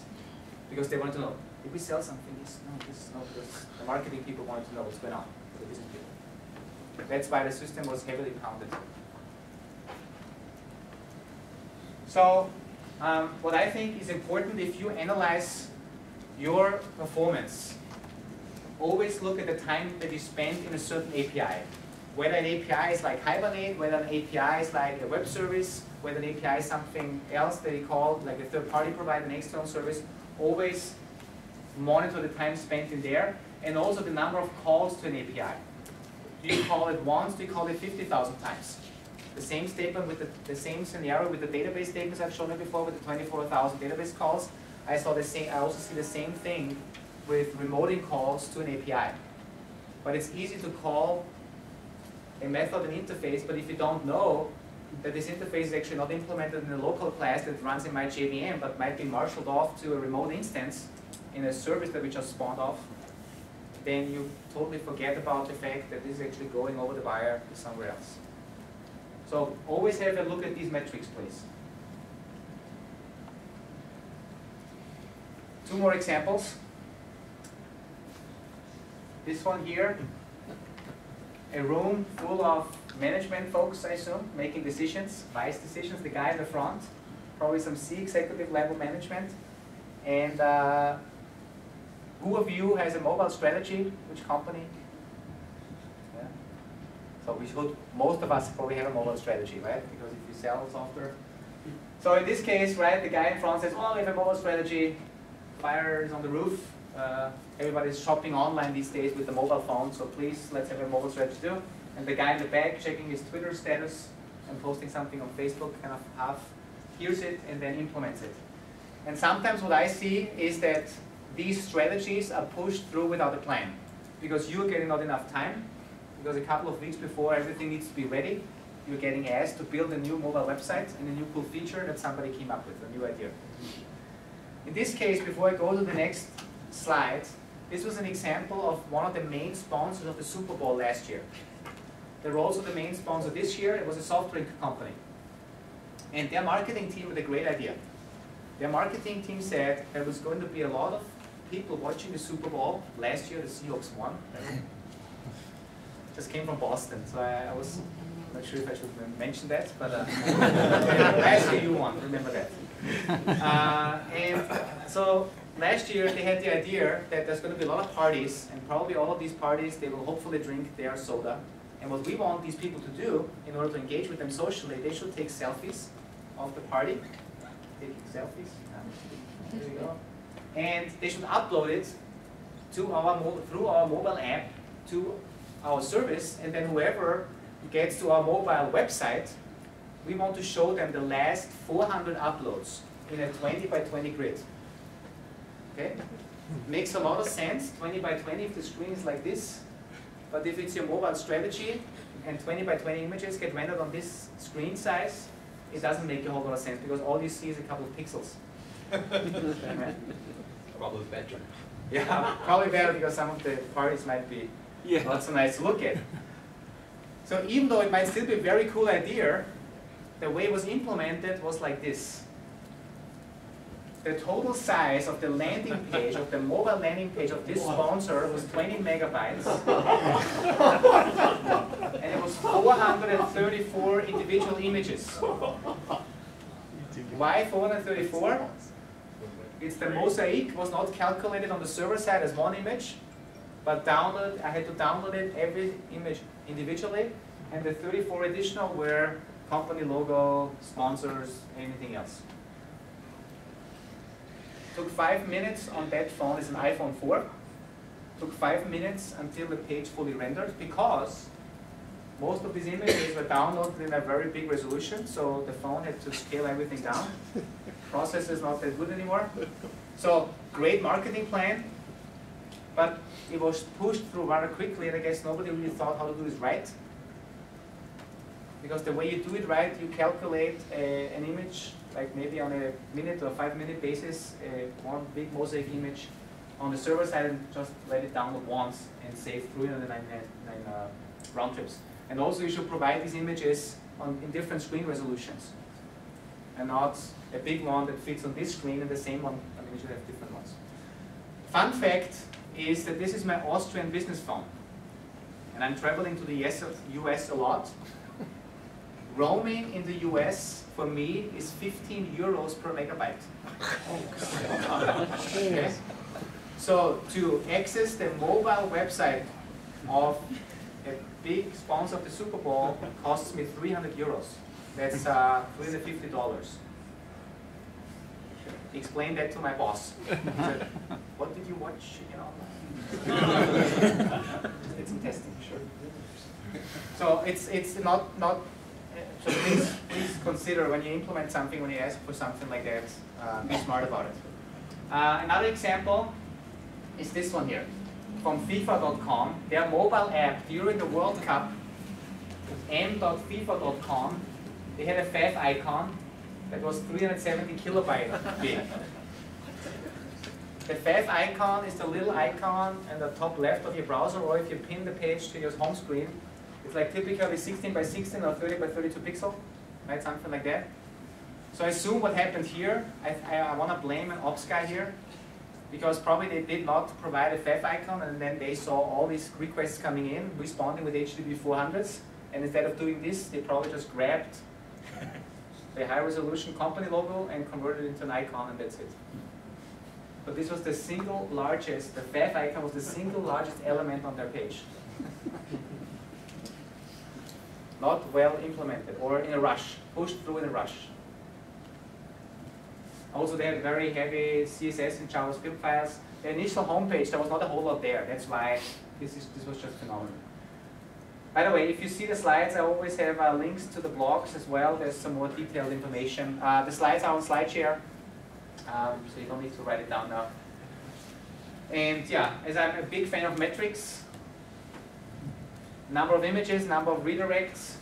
because they wanted to know, did we sell something? Yes, no, this, no, because the marketing people wanted to know what's going on for the business people. That's why the system was heavily pounded. So, what I think is important if you analyze your performance, always look at the time that you spend in a certain API. Whether an API is like Hibernate, whether an API is like a web service, whether an API is something else that you call like a third-party provider, an external service, always monitor the time spent in there, and also the number of calls to an API. Do you call it once? Do you call it 50,000 times? The same statement with the same scenario with the database statements I've shown you before with the 24,000 database calls. I also see the same thing with remoting calls to an API. But it's easy to call a method an interface, but if you don't know that this interface is actually not implemented in a local class that runs in my JVM, but might be marshaled off to a remote instance in a service that we just spawned off, then you totally forget about the fact that this is actually going over the wire to somewhere else. So always have a look at these metrics, please. Two more examples. This one here, a room full of management folks, I assume, making decisions, vice decisions, the guy in the front, probably some C executive level management. And who of you has a mobile strategy? Which company? Yeah. So we should, most of us probably have a mobile strategy, right? Because if you sell software. So in this case, right, the guy in front says, oh, we have a mobile strategy, fire is on the roof. Everybody's shopping online these days with the mobile phone, so please, let's have a mobile strategy too. And the guy in the back checking his Twitter status and posting something on Facebook, kind of half hears it and then implements it. And sometimes what I see is that these strategies are pushed through without a plan, because you're getting not enough time, because a couple of weeks before everything needs to be ready, you're getting asked to build a new mobile website and a new cool feature that somebody came up with, a new idea. In this case, before I go to the next slide, this was an example of one of the main sponsors of the Super Bowl last year. They were also the main sponsor this year. It was a soft drink company. And their marketing team had a great idea. Their marketing team said there was going to be a lot of people watching the Super Bowl. Last year, the Seahawks won. Just came from Boston, so I was not sure if I should mention that, but last year you won, remember that. And so last year they had the idea that there's going to be a lot of parties, and probably all of these parties, they will hopefully drink their soda. And what we want these people to do, in order to engage with them socially, they should take selfies of the party. Taking selfies. There you go. And they should upload it to through our mobile app to our service, and then whoever gets to our mobile website, we want to show them the last 400 uploads in a 20 by 20 grid. Okay? Makes a lot of sense, 20 by 20 if the screen is like this. But if it's your mobile strategy and 20 by 20 images get rendered on this screen size, it doesn't make a whole lot of sense because all you see is a couple of pixels. Probably better. Yeah, probably better because some of the parties might be not so nice to look at. So even though it might still be a very cool idea, the way it was implemented was like this. the total size of the landing page, of the mobile landing page of this sponsor was 20 megabytes. And it was 434 individual images. Why 434? It's the mosaic was not calculated on the server side as one image, but I had to download it every image individually, and the 34 additional were company logo, sponsors, anything else. Took 5 minutes on that phone. It's an iPhone 4. Took 5 minutes until the page fully rendered, because most of these images were downloaded in a very big resolution, so the phone had to scale everything down. Processor is not that good anymore. So great marketing plan, but it was pushed through rather quickly, and I guess nobody really thought how to do this right. Because the way you do it right, you calculate an image, like maybe on a minute or 5 minute basis, one big mosaic image on the server side, and just let it download once and save 399 round trips. And also you should provide these images in different screen resolutions, and not a big one that fits on this screen and the same one. I mean, you should have different ones. Fun fact is that this is my Austrian business phone, and I'm traveling to the US a lot. Roaming in the US for me is 15 euros per megabyte. Okay. So to access the mobile website of a big sponsor of the Super Bowl costs me 300 euros. That's $350. Explain that to my boss. He said, what did you watch? You know, it's some testing, sure. So it's not. So please consider when you implement something, when you ask for something like that, be smart about it. Another example is this one here, from FIFA.com. Their mobile app during the World Cup, m.fifa.com, they had a fav icon that was 370 kilobyte big. The fav icon is the little icon in the top left of your browser, or if you pin the page to your home screen, it's like typically 16 by 16 or 30 by 32 pixel, right? Something like that. So I assume what happened here, I want to blame an ops guy here, because probably they did not provide a fav icon, and then they saw all these requests coming in, responding with HTTP 400s, and instead of doing this, they probably just grabbed the high resolution company logo and converted it into an icon, and that's it. But this was the single largest, the fav icon was the single largest element on their page. Not well implemented, or in a rush, pushed through in a rush. Also, they had very heavy CSS and JavaScript files. The initial homepage, there was not a whole lot there. That's why this was just phenomenal. By the way, if you see the slides, I always have links to the blogs as well. There's some more detailed information. The slides are on SlideShare, so you don't need to write it down now. And yeah, as I'm a big fan of metrics, number of images, number of redirects,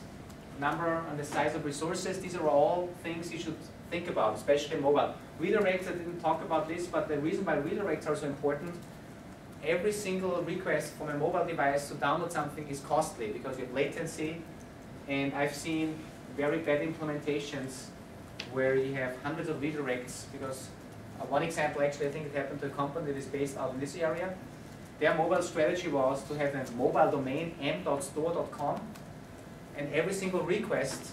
number and the size of resources, these are all things you should think about, especially mobile. Redirects, I didn't talk about this, but the reason why redirects are so important, every single request from a mobile device to download something is costly because you have latency, and I've seen very bad implementations where you have hundreds of redirects because one example, actually, I think it happened to a company that is based out in this area. Their mobile strategy was to have a mobile domain, m.store.com, and every single request,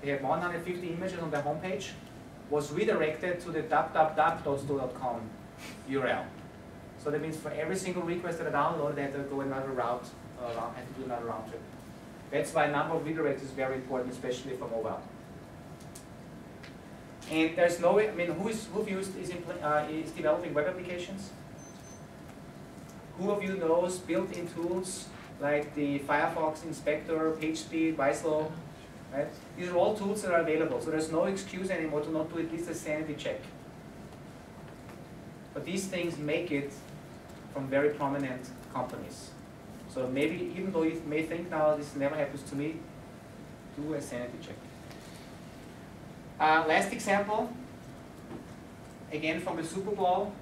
they had 150 images on their homepage, was redirected to the www.store.com URL. So that means for every single request that I download, they had to go another route, had to do another round trip. That's why number of redirects is very important, especially for mobile. And there's no, I mean, who is developing web applications? Who of you knows built-in tools like the Firefox Inspector, PageSpeed, Wieslow, right? These are all tools that are available, so there's no excuse anymore to not do at least a sanity check. But these things make it from very prominent companies. So maybe, even though you may think now this never happens to me, do a sanity check. Last example, again from the Super Bowl.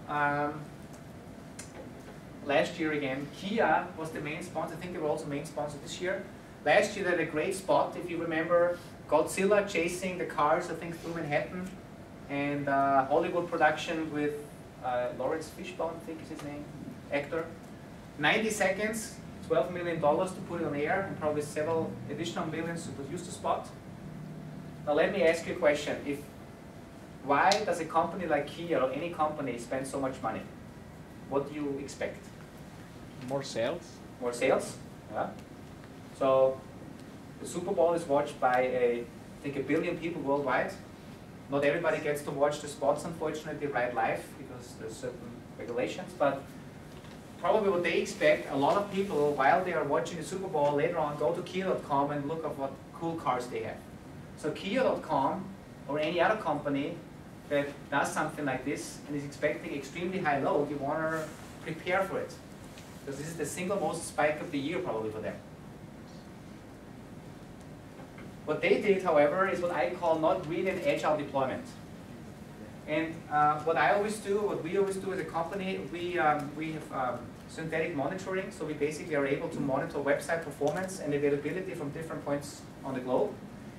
Last year again, Kia was the main sponsor. I think they were also main sponsor this year. Last year they had a great spot, if you remember, Godzilla chasing the cars, I think, through Manhattan. and Hollywood production with Lawrence Fishburne, I think is his name, actor. 90 seconds, $12 million to put it on air, and probably several additional millions to produce the spot. Now let me ask you a question. Why does a company like Kia or any company spend so much money? What do you expect? More sales. More sales? Yeah. So the Super Bowl is watched by I think 1 billion people worldwide. Not everybody gets to watch the spots, unfortunately, right live because there's certain regulations. But probably what they expect, a lot of people, while they are watching the Super Bowl, later on go to Kia.com and look at what cool cars they have. So Kia.com or any other company that does something like this and is expecting extremely high load, you want to prepare for it. Because this is the single most spike of the year probably for them. What they did, however, is what I call not really an agile deployment. And what I always do, what we always do as a company, we have synthetic monitoring. So we basically are able to monitor website performance and availability from different points on the globe.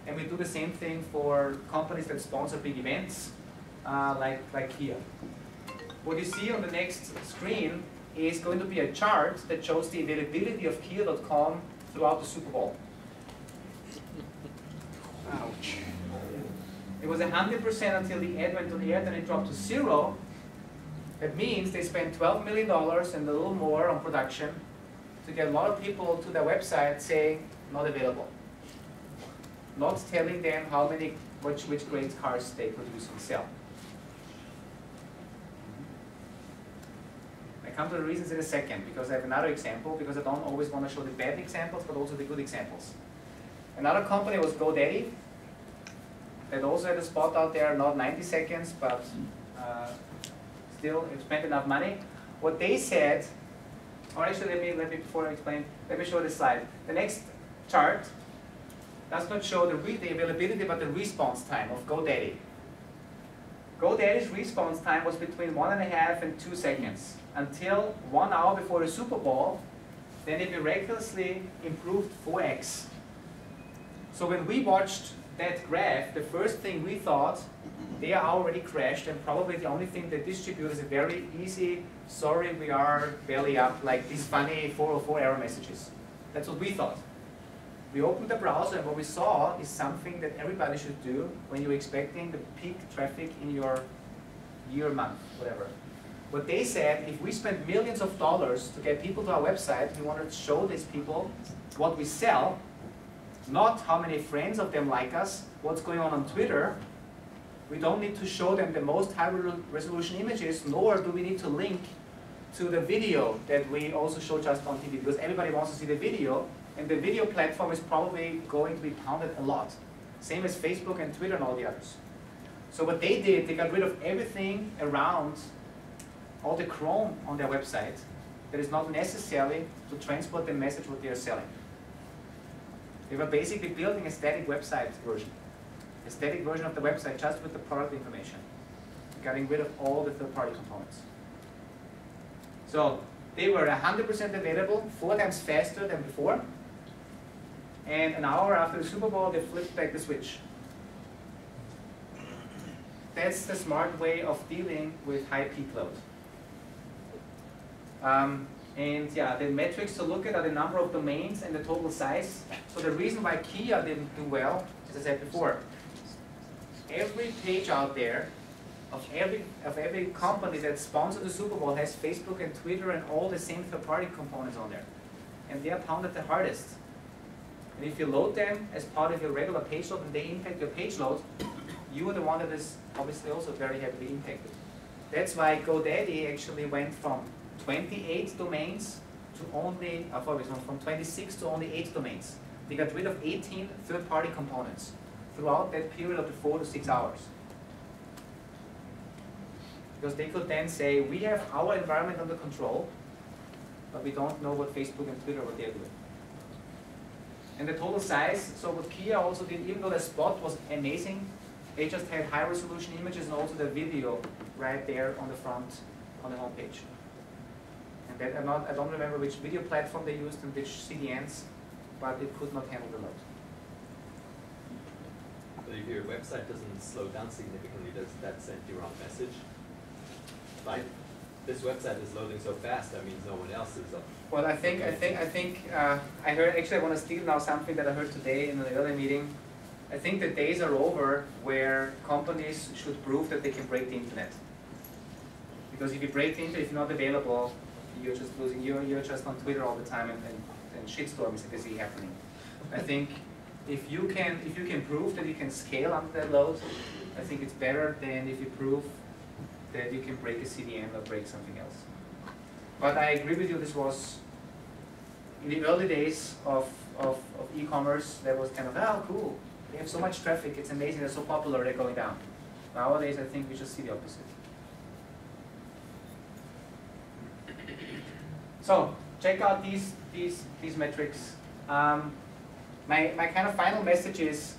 And we do the same thing for companies that sponsor big events, like Kia. What you see on the next screen is going to be a chart that shows the availability of Kia.com throughout the Super Bowl. Ouch. It was 100% until the ad went on the air, then it dropped to 0. That means they spent $12 million and a little more on production to get a lot of people to their website saying, not available. Not telling them how many, which great cars they produce and sell. I come to the reasons in a second, because I have another example, because I don't always want to show the bad examples, but also the good examples. Another company was GoDaddy. That also had a spot out there, not 90 seconds, but still it spent enough money. What they said, or actually let me before I explain, let me show this slide. The next chart does not show the availability, but the response time of GoDaddy. GoDaddy's response time was between 1.5 and 2 seconds until 1 hour before the Super Bowl. Then it miraculously improved 4x. So when we watched that graph, the first thing we thought, they are already crashed, and probably the only thing they distribute is a very easy, sorry, we are belly up, like these funny 404 error messages. That's what we thought. We opened the browser, and what we saw is something that everybody should do when you're expecting the peak traffic in your year, month, whatever. What they said, if we spend millions of dollars to get people to our website, we want to show these people what we sell, not how many friends of them like us, what's going on Twitter. We don't need to show them the most high-resolution images, nor do we need to link to the video that we also show just on TV, because everybody wants to see the video, and the video platform is probably going to be pounded a lot. Same as Facebook and Twitter and all the others. So what they did, they got rid of everything around all the Chrome on their website that is not necessary to transport the message what they are selling. They were basically building a static website version. A static version of the website just with the product information. Getting rid of all the third-party components. So they were 100% available, 4 times faster than before. And an hour after the Super Bowl, they flipped back the switch. That's the smart way of dealing with high peak load. And yeah, the metrics to look at are the number of domains and the total size. So the reason why Kia didn't do well, as I said before, every page out there of every company that sponsors the Super Bowl has Facebook and Twitter and all the same third-party components on there. And they are pounded the hardest. And if you load them as part of your regular page load and they impact your page load, you are the one that is obviously also very heavily impacted. That's why GoDaddy actually went from 28 domains to only, from 26 to only 8 domains. They got rid of 18 third-party components throughout that period of the 4 to 6 hours. Because they could then say, we have our environment under control, but we don't know what Facebook and Twitter, what they're doing. And the total size, so what Kia also did, even though the spot was amazing, they just had high resolution images and also the video right there on the front, on the home page. And that I don't remember which video platform they used and which CDNs, but it could not handle the load. But if your website doesn't slow down significantly, does that send the wrong message? Like, this website is loading so fast, that means no one else is up. Well, I heard, actually I want to steal now something that I heard today in an earlier meeting. I think the days are over where companies should prove that they can break the internet. Because if you break the internet, if you're not available, you're just losing, you're just on Twitter all the time and shitstorms that you see happening. I think if you can prove that you can scale under that load, I think it's better than if you prove that you can break a CDN or break something else. But I agree with you, this was, in the early days of e-commerce, that was kind of, oh cool, they have so much traffic, it's amazing, they're so popular, they're going down. Nowadays I think we just see the opposite. So, check out these metrics. My kind of final message is,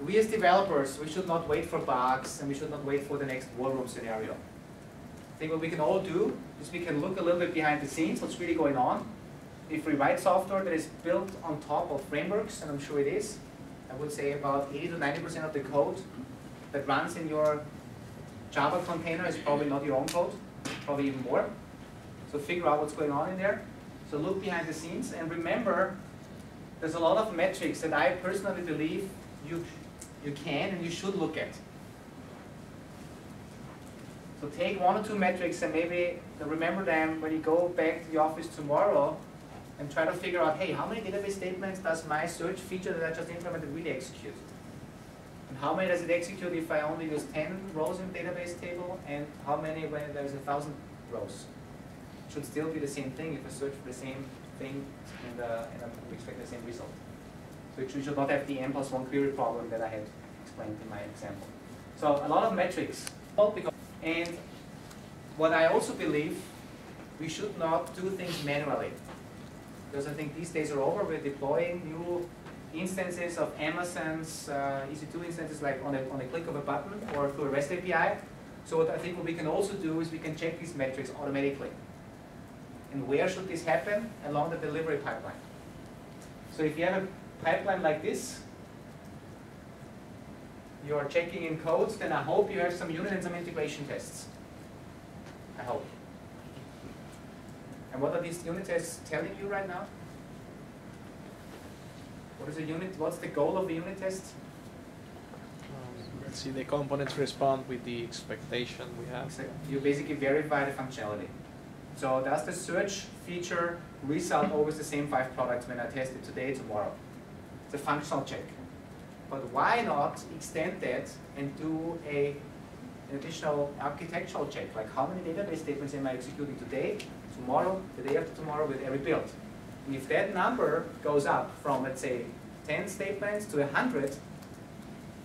we as developers, we should not wait for bugs and we should not wait for the next war room scenario. I think what we can all do is we can look a little bit behind the scenes, what's really going on. If we write software that is built on top of frameworks, and I'm sure it is, I would say about 80 to 90% of the code that runs in your Java container is probably not your own code, probably even more. So figure out what's going on in there. So look behind the scenes and remember, there's a lot of metrics that I personally believe you can and you should look at. So take 1 or 2 metrics and maybe remember them when you go back to the office tomorrow and try to figure out, hey, how many database statements does my search feature that I just implemented really execute? And how many does it execute if I only use 10 rows in the database table, and how many when there's 1,000 rows? It should still be the same thing if I search for the same thing and I'm expecting the same result. So we should not have the n+1 query problem that I had explained in my example. So a lot of metrics. And what I also believe, we should not do things manually. Because I think these days are over. We're deploying new instances of Amazon's EC2 instances like on a click of a button or through a REST API. So what I think what we can also do is we can check these metrics automatically. And where should this happen? Along the delivery pipeline. So if you have a pipeline like this, you are checking in codes, then I hope you have some unit and some integration tests. I hope. And what are these unit tests telling you right now? What is a unit? What's the goal of the unit test? Let's see, the components respond with the expectation we have. You basically verify the functionality. So does the search feature result always the same 5 products when I test it today, tomorrow? It's a functional check. But why not extend that and do an additional architectural check? Like how many database statements am I executing today, tomorrow, the day after tomorrow with every build? And if that number goes up from, let's say, 10 statements to 100,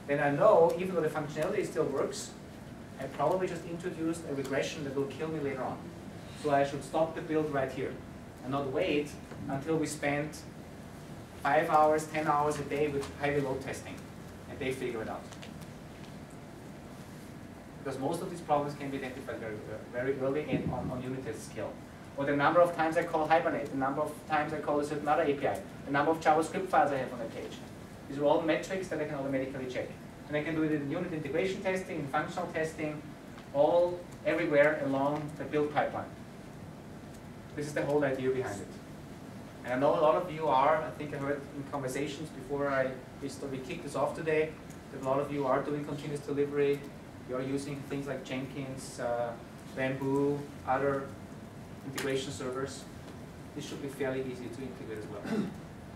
then I know, even though the functionality still works, I probably just introduced a regression that will kill me later on. So I should stop the build right here and not wait until we spend 5 hours, 10 hours a day with heavy load testing and they figure it out. Because most of these problems can be identified very early and on unit test scale. Or the number of times I call Hibernate, the number of times I call a certain other API, the number of JavaScript files I have on a page. These are all metrics that I can automatically check. And I can do it in unit integration testing, in functional testing, all everywhere along the build pipeline. This is the whole idea behind it. And I know a lot of you are, I think I heard in conversations before we kicked this off today, that a lot of you are doing continuous delivery. You're using things like Jenkins, Bamboo, other integration servers. This should be fairly easy to integrate as well.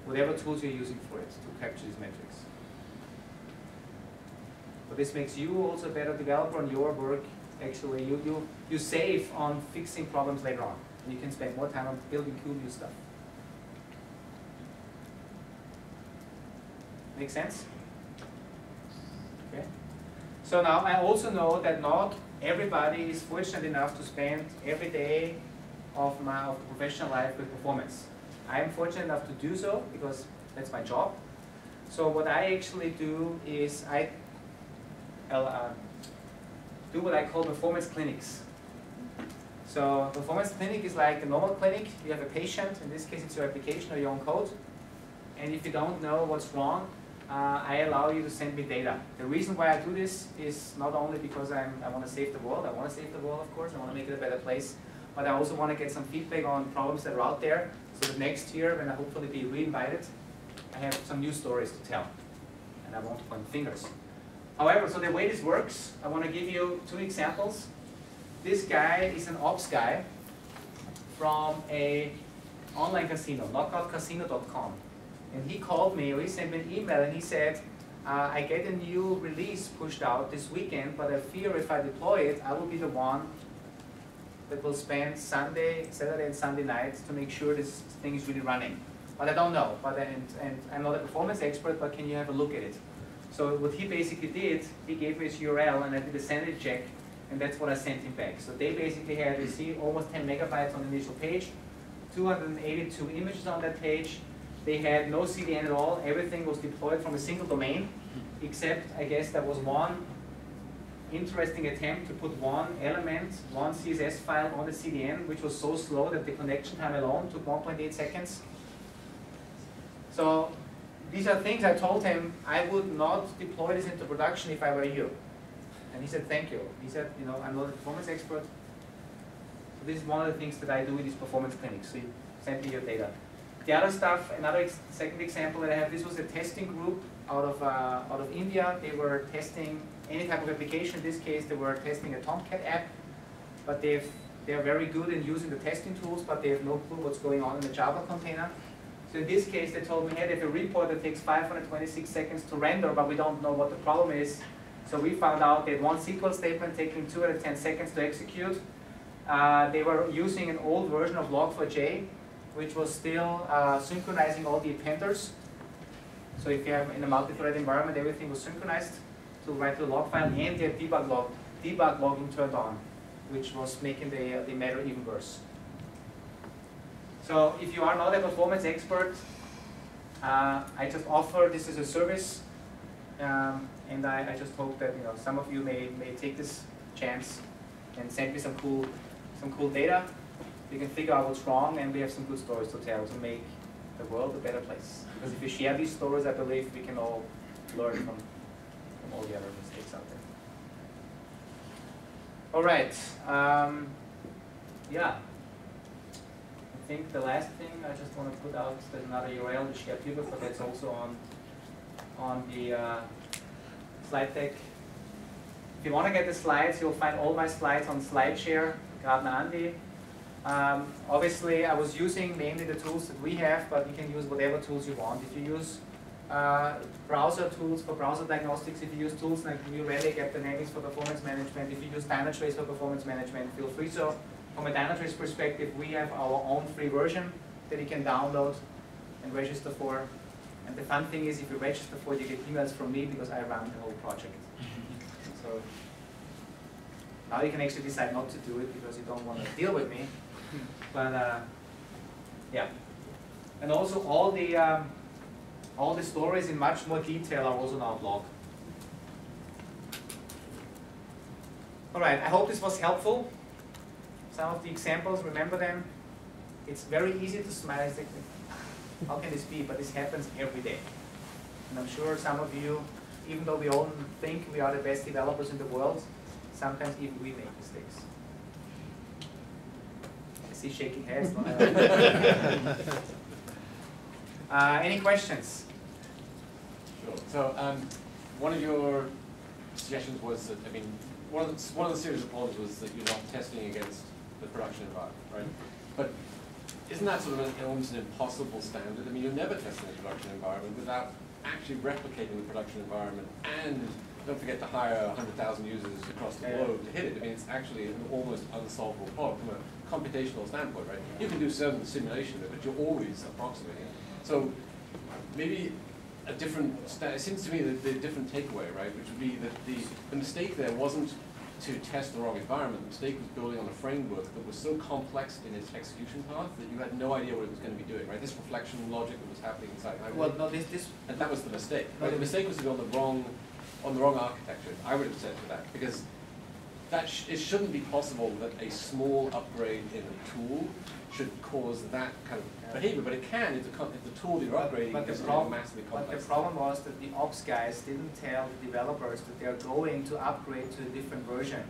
Whatever tools you're using for it to capture these metrics. But this makes you also a better developer on your work. Actually, you save on fixing problems later on. And you can spend more time on building cool new stuff. Make sense? Okay. So now I also know that not everybody is fortunate enough to spend every day of professional life with performance. I am fortunate enough to do so because that's my job. So what I actually do is I do what I call performance clinics. So performance clinic is like a normal clinic. You have a patient, in this case it's your application or your own code. And if you don't know what's wrong, I allow you to send me data. The reason why I do this is not only because I want to save the world. I want to save the world, of course. I want to make it a better place. But I also want to get some feedback on problems that are out there, so that next year, when I hopefully be re-invited, I have some new stories to tell. And I won't point fingers. However, so the way this works, I want to give you 2 examples. This guy is an ops guy from a online casino, knockoutcasino.com. And he called me, or he sent me an email, and he said, I get a new release pushed out this weekend, but I fear if I deploy it, I will be the one that will spend Saturday and Sunday nights to make sure this thing is really running. But I don't know, and I'm not a performance expert, but can you have a look at it? So what he basically did, he gave me his URL, and I did a sanity check, and that's what I sent him back. So they basically had, you see, almost 10 megabytes on the initial page, 282 images on that page. They had no CDN at all. Everything was deployed from a single domain, except I guess there was one interesting attempt to put one element, one CSS file on the CDN, which was so slow that the connection time alone took 1.8 seconds. So these are things I told him I would not deploy this into production if I were you. And he said, thank you. He said, you know, I'm not a performance expert. So this is one of the things that I do in these performance clinics. So you send me your data. The other stuff, another second example that I have, this was a testing group out of India. They were testing any type of application. In this case, they were testing a Tomcat app, but they are very good in using the testing tools, but they have no clue what's going on in the Java container. So in this case, they told me, hey, they have a report that takes 526 seconds to render, but we don't know what the problem is. So we found out they had one SQL statement taking 210 seconds to execute. They were using an old version of Log4j, which was still synchronizing all the appenders. So if you have in a multi-thread environment, everything was synchronized to write to the log file, and they had debug logging turned on, which was making the matter even worse. So if you are not a performance expert, I just offer this as a service, and I just hope that some of you may take this chance and send me some cool data. We can figure out what's wrong, and we have some good stories to tell to make the world a better place. Because if we share these stories, I believe we can all learn from all the other mistakes out there. All right. Yeah. I think the last thing I just want to put out, there's another URL to share people, but that's also on the slide deck. If you want to get the slides, you'll find all my slides on SlideShare, Gardner Andy. Obviously, I was using mainly the tools that we have, but you can use whatever tools you want. If you use browser tools for browser diagnostics, if you use tools like New Relic, App Dynamics for performance management, if you use Dynatrace for performance management, feel free. So from a Dynatrace perspective, we have our own free version that you can download and register for. And the fun thing is, if you register for it, you get emails from me because I run the whole project. So now you can actually decide not to do it because you don't want to deal with me. But yeah, and also all the stories in much more detail are also on our blog. All right, I hope this was helpful. Some of the examples, remember them. It's very easy to smile. It's like, how can this be? But this happens every day. And I'm sure some of you, even though we all think we are the best developers in the world, sometimes even we make mistakes. I see shaking heads. Any questions? Sure. So one of your suggestions was that, I mean, one of the series of problems was that you're not testing against the production environment, right? But isn't that sort of almost an impossible standard? I mean, you're never testing the production environment without actually replicating the production environment, and don't forget to hire 100,000 users across the globe to hit it. I mean, it's actually an almost unsolvable problem from a computational standpoint, right? You can do some simulation of it, but you're always approximating it. So maybe a different, it seems to me that the different takeaway, right, which would be that the mistake there wasn't to test the wrong environment. The mistake was building on a framework that was so complex in its execution path that you had no idea what it was going to be doing, right? This reflection logic that was happening inside. Well, no, and that was the mistake. No, right? The mistake was to be on the wrong architecture. I would have said to that, because it shouldn't be possible that a small upgrade in a tool should cause that kind of behavior, but it can if the tool that you're upgrading is massively complex. But the problem was that the ops guys didn't tell the developers that they're going to upgrade to a different version.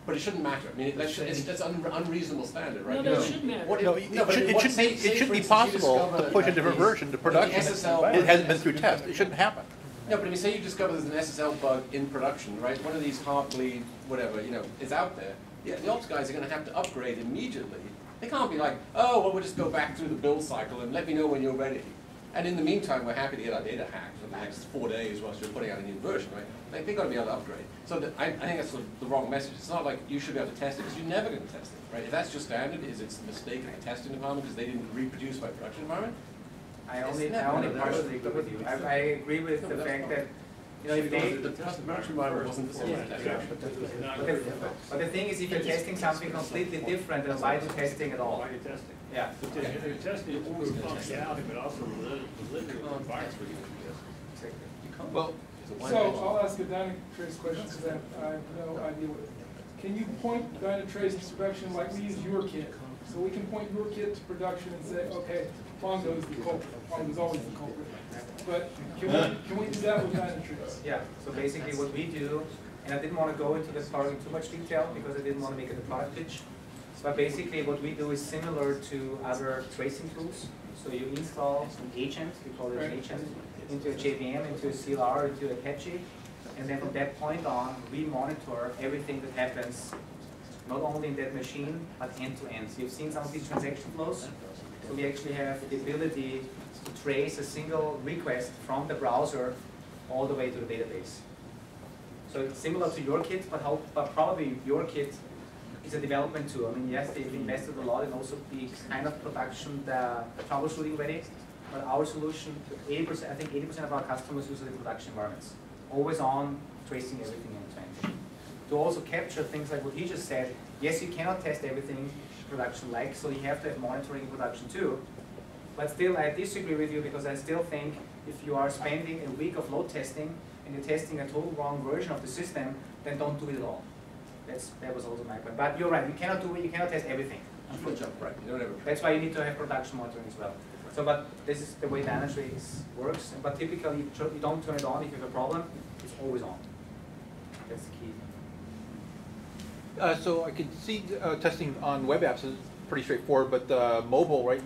But it shouldn't matter. I mean, that's an unreasonable standard, right? No, that should matter. It should be possible to push a different version to production. It hasn't been through test. It shouldn't happen. No, but if you say you discover there's an SSL bug in production, right? One of these Heartbleed, whatever, is out there. Yeah, the ops guys are going to have to upgrade immediately. They can't be like, oh, well, we'll just go back through the build cycle and let me know when you're ready. And in the meantime, we're happy to get our data hacked for the next 4 days whilst you're putting out a new version, right? Like, they've got to be able to upgrade. So I think that's the wrong message. It's not like you should be able to test it, because you're never going to test it, right? If that's your standard, is it's a mistake in the testing department because they didn't reproduce by production environment? I only partially agree with you. I agree with the fact that, if they... The production environment wasn't for testing. But the thing is, if you're testing something completely different, then why do testing at all? Why are you testing? Yeah. If you're testing only functionality, but also validity of the environment. Well, So I'll ask a Dynatrace question because I have no idea what it is. Can you point Dynatrace to production like we use your kit? So we can point your kit to production and say, okay, Mongo is the culprit. Mongo is always the culprit. But can we do that with Dynatrace? Yeah, so basically what we do, and I didn't want to go into this part in too much detail because I didn't want to make it a product pitch. But basically what we do is similar to other tracing tools. So you install an agent, we call it an agent, into a JVM, into a CLR, into Apache, and then from that point on, we monitor everything that happens, not only in that machine, but end to end. So you've seen some of these transaction flows. So we actually have the ability to trace a single request from the browser all the way to the database. So it's similar to your kit, but probably your kit is a development tool. I mean, yes, they've invested a lot in also the kind of production, the troubleshooting ready. But our solution, 80%, I think 80% of our customers use it in production environments. Always on, tracing everything end to end. To also capture things like what he just said, yes, you cannot test everything production-like, so you have to have monitoring in production too. But still, I disagree with you because I still think if you are spending a week of load testing and you're testing a total wrong version of the system, then don't do it at all. That was also my point. But you're right, you cannot do it, you cannot test everything. Right. You don't ever. That's why you need to have production monitoring as well. So, but this is the way Dynatrace works. But typically, you don't turn it on if you have a problem. It's always on. That's the key. so I can see testing on web apps is pretty straightforward, but mobile, right,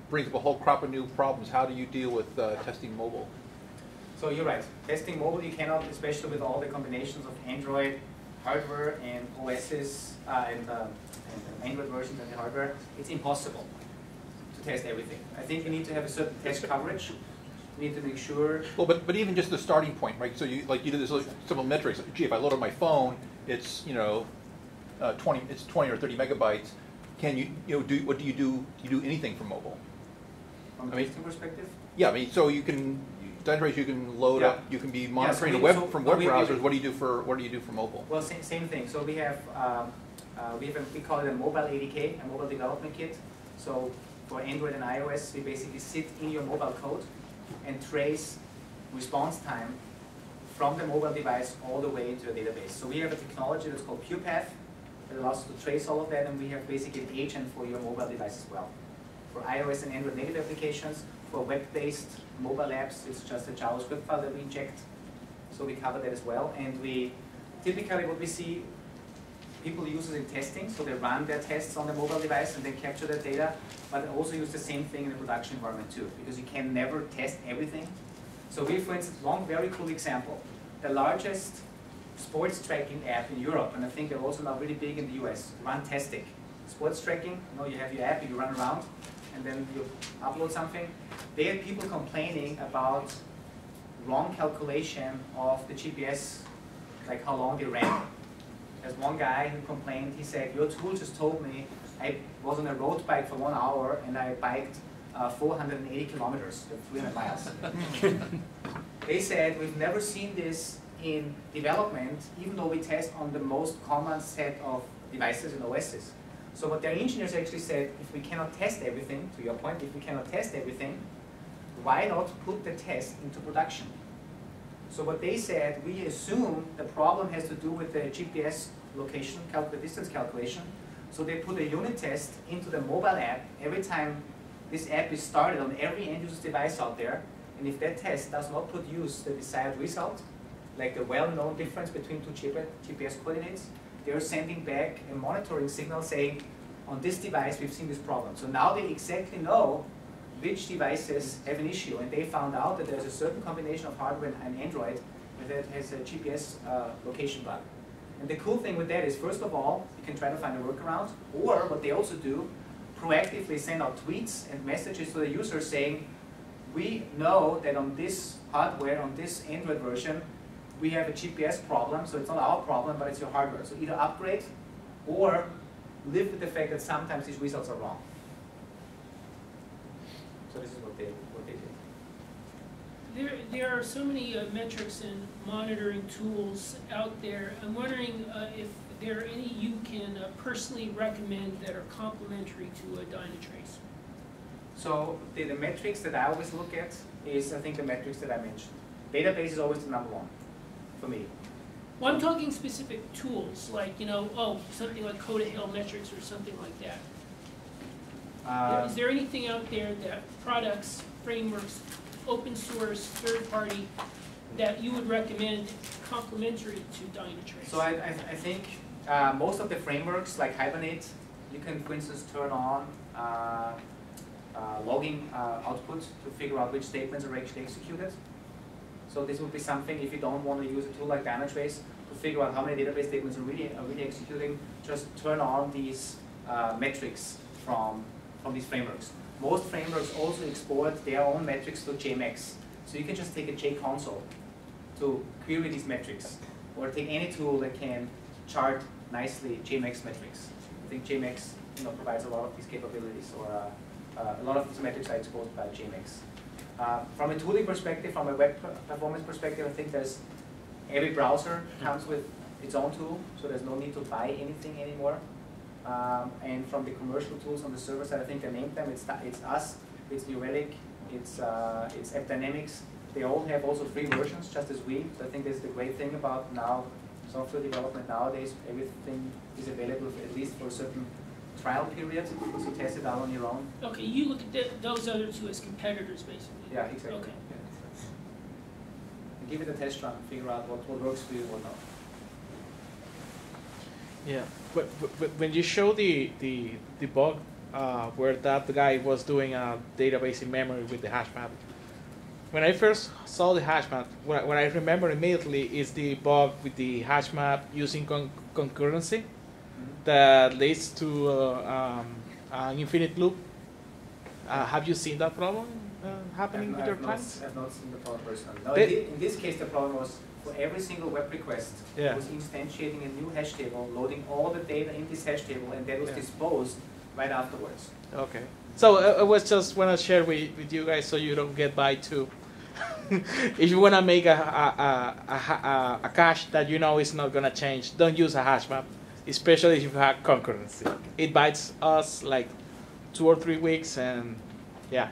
brings up a whole crop of new problems. How do you deal with testing mobile? So you're right. Testing mobile, you cannot, especially with all the combinations of Android hardware and OSs and Android versions and the hardware. It's impossible test everything. I think you need to have a certain test coverage. You need to make sure. Well, but even just the starting point, right? So you do this simple metrics. Gee, if I load on my phone, it's 20 or 30 megabytes. Can you do what do you do? Do you do anything for mobile? From a testing perspective? Yeah, I mean, so you can Dynatrace. You can load up. You can be monitoring the web from web browsers. What do you do for mobile? Well, same thing. So we call it a mobile ADK, a mobile development kit. So for Android and iOS, we basically sit in your mobile code and trace response time from the mobile device all the way into a database. So we have a technology that's called PurePath that allows us to trace all of that, and we have basically an agent for your mobile device as well. For iOS and Android native applications, for web-based mobile apps, it's just a JavaScript file that we inject. So we cover that as well. And we typically what we see, people use it in testing, so they run their tests on the mobile device and then capture that data, but they also use the same thing in the production environment too, because you can never test everything. So we, for instance, one very cool example, the largest sports tracking app in Europe, and I think they're also now really big in the US, Runtastic. Sports tracking, you have your app, you run around, and then you upload something. They had people complaining about wrong calculation of the GPS, like how long they ran. There's one guy who complained, he said, your tool just told me I was on a road bike for 1 hour and I biked 480 kilometers, 300 miles. They said, we've never seen this in development, even though we test on the most common set of devices and OSs. So what their engineers actually said, if we cannot test everything, to your point, if we cannot test everything, why not put the test into production? So what they said, we assume the problem has to do with the GPS location, distance calculation. So they put a unit test into the mobile app every time this app is started on every end user's device out there. And if that test does not produce the desired result, like the well-known difference between two GPS coordinates, they're sending back a monitoring signal saying, on this device we've seen this problem. So now they exactly know which devices have an issue, and they found out that there's a certain combination of hardware and Android that has a GPS location bug. And the cool thing with that is, first of all, you can try to find a workaround, or what they also do, proactively send out tweets and messages to the user saying, we know that on this hardware, on this Android version, we have a GPS problem, so it's not our problem, but it's your hardware. So either upgrade or live with the fact that sometimes these results are wrong. So this is what they did. There are so many metrics and monitoring tools out there. I'm wondering if there are any you can personally recommend that are complementary to Dynatrace. So the metrics that I always look at is, I think, the metrics that I mentioned. Database is always the number one for me. Well, I'm talking specific tools, like, something like Coda Hill metrics or something like that. Is there anything out there that products, frameworks, open source, third party, that you would recommend complementary to Dynatrace? So I think most of the frameworks, like Hibernate, you can, for instance, turn on logging output to figure out which statements are actually executed. So this would be something, if you don't want to use a tool like Dynatrace to figure out how many database statements are really executing, just turn on these metrics from these frameworks. Most frameworks also export their own metrics to JMX. So you can just take a JConsole to query these metrics, or take any tool that can chart nicely JMX metrics. I think JMX provides a lot of these capabilities, or a lot of these metrics are exposed by JMX. From a tooling perspective, from a web performance perspective, I think there's every browser comes with its own tool, so there's no need to buy anything anymore. And from the commercial tools on the server side, I think I named them. It's us, it's New Relic, it's AppDynamics. They all have also free versions, just as we. So I think that's the great thing about now software development nowadays. Everything is available at least for a certain trial period, so test it out on your own. Okay, you look at those other two as competitors, basically. Yeah, exactly. Okay. Yeah. And give it a test run, figure out what works for you, what not. Yeah, but when you show the bug where that guy was doing a database in memory with the hash map, when I first saw the hash map, what I remember immediately is the bug with the hash map using concurrency that leads to an infinite loop. Have you seen that problem happening with your clients? I've not seen the problem personally. No, in this case, the problem was for every single web request, it was instantiating a new hash table, loading all the data in this hash table, and that was disposed right afterwards. Okay. So I was just want to share with you guys so you don't get by too. If you want to make a cache that you know is not going to change, don't use a hash map, especially if you have concurrency. It bites us like 2 or 3 weeks, and yeah.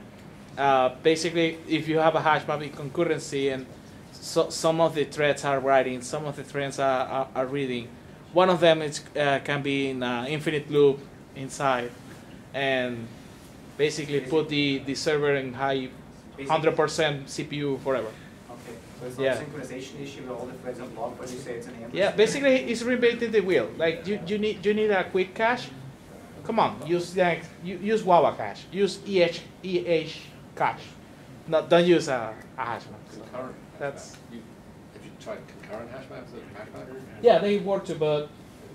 Basically, if you have a hash map in concurrency and some of the threads are writing, some of the threads are reading, one of them can be in an infinite loop inside, and basically put the server in high 100% CPU forever. Okay, so it's not a synchronization issue where all the threads are blocked, but you say it's an empty. Yeah, basically it's reinventing the wheel. Like you need a quick cache. Come on, use Wawa cache. Use EH cache. Don't use a hash map. Concurrent. That's. Have you tried concurrent hash maps? Yeah, they work too, but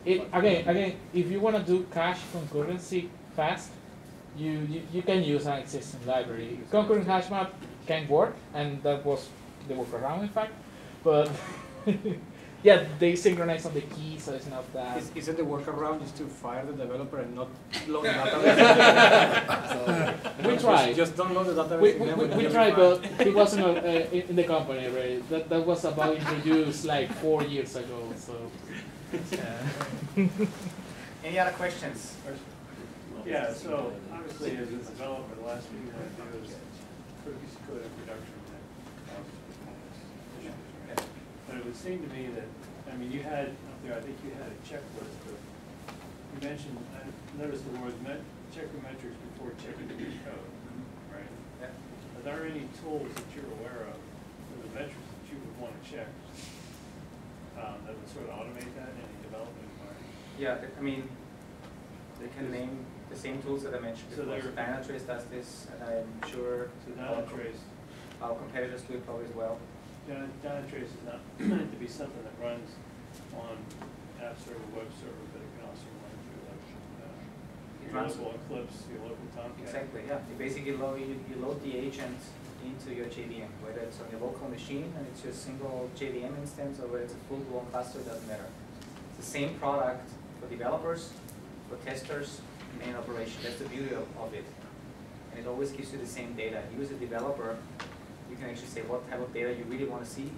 again, if you want to do cache concurrency fast, you can use an existing library. Concurrent hash map can work, and that was the workaround, in fact. But yeah, they synchronize on the key, so it's not that. Is it the workaround is to fire the developer and not load the database? We tried. Just don't load the database. We tried, but it wasn't in the company, right? That was about introduced like 4 years ago. So. Any other questions? Yeah, so obviously as a developer, the last thing you want to do is put a piece of code in production that causes performance issues, right? But it would seem to me that I mean, you had up there, I think you had a checklist of, you mentioned, I noticed the word check your metrics before checking your code, right? Yeah. Are there any tools that you're aware of for the metrics that you would want to check that would sort of automate that in a development environment? Yeah, I mean, they can name the same tools that I mentioned So before. So Dynatrace does this, and I'm sure So Dynatrace, our competitors do it probably as well. Dynatrace is not meant to be something that runs on app server, web server, but it can also run through like It your runs- local Eclipse, your local Tomcat. Exactly, yeah. You basically you load the agent into your JVM, whether it's on your local machine and it's your single JVM instance, or whether it's a full-blown cluster, doesn't matter. It's the same product for developers, for testers, and in operation. That's the beauty of it. And it always gives you the same data. You as a developer, you can actually say what type of data you really want to see.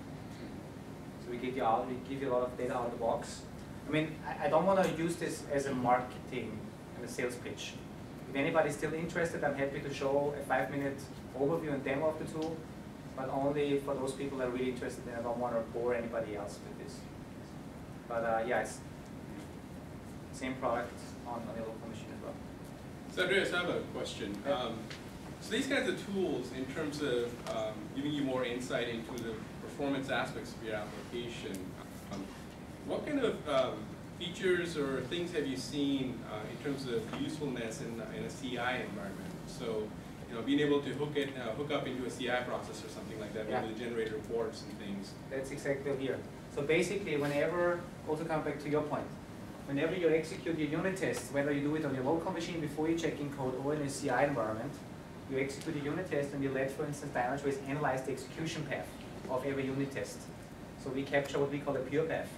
So we give you a lot of data out of the box. I mean, I don't want to use this as a marketing and a sales pitch. If anybody's still interested, I'm happy to show a 5-minute overview and demo of the tool, but only for those people that are really interested, and I don't want to bore anybody else with this. But yeah, it's same product on your local machine as well. So Andreas, I have a question. So these kinds of tools, in terms of giving you more insight into the performance aspects of your application, what kind of features or things have you seen in terms of usefulness in a CI environment? So, you know, being able to hook up into a CI process or something like that, Yeah. maybe to generate reports and things. That's exactly here. So basically, whenever, also come back to your point, whenever you execute your unit test, whether you do it on your local machine before you check in code or in a CI environment, you execute a unit test and you let, for instance, Dynatrace analyze the execution path of every unit test. So we capture what we call a pure path.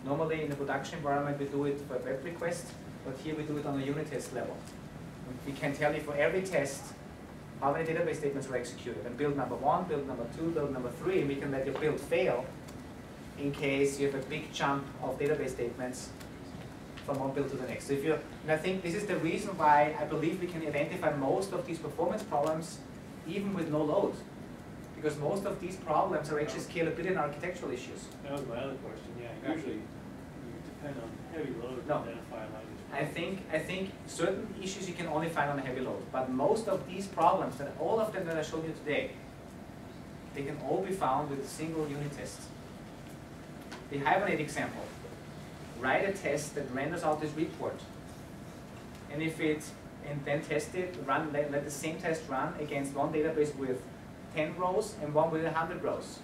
Normally in the production environment we do it for a web request, but here we do it on a unit test level. We can tell you for every test how many database statements were executed. And build number 1, build number 2, build number 3, and we can let your build fail in case you have a big jump of database statements from one build to the next. So if you, and I think this is the reason why I believe we can identify most of these performance problems even with no load. Because most of these problems are actually scalability and architectural issues. That was my other question, yeah. Usually you depend on heavy load to No. identify a lot of these I think certain issues you can only find on a heavy load, but most of these problems, that all of them that I showed you today, they can all be found with a single unit test. The Hibernate example, write a test that renders out this report, and then test it, let the same test run against one database with 10 rows and one with 100 rows.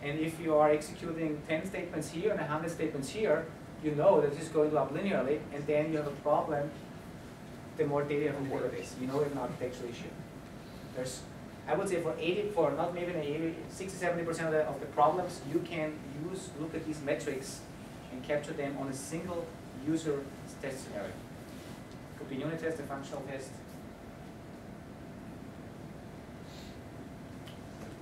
And if you are executing 10 statements here and 100 statements here, you know that this is going to up linearly, and then you have a problem the more data you have in the database. You know you have an architectural issue. There's, I would say for not maybe 60–70% of the problems, you can look at these metrics and capture them on a single user test scenario. Could be a unit test, a functional test.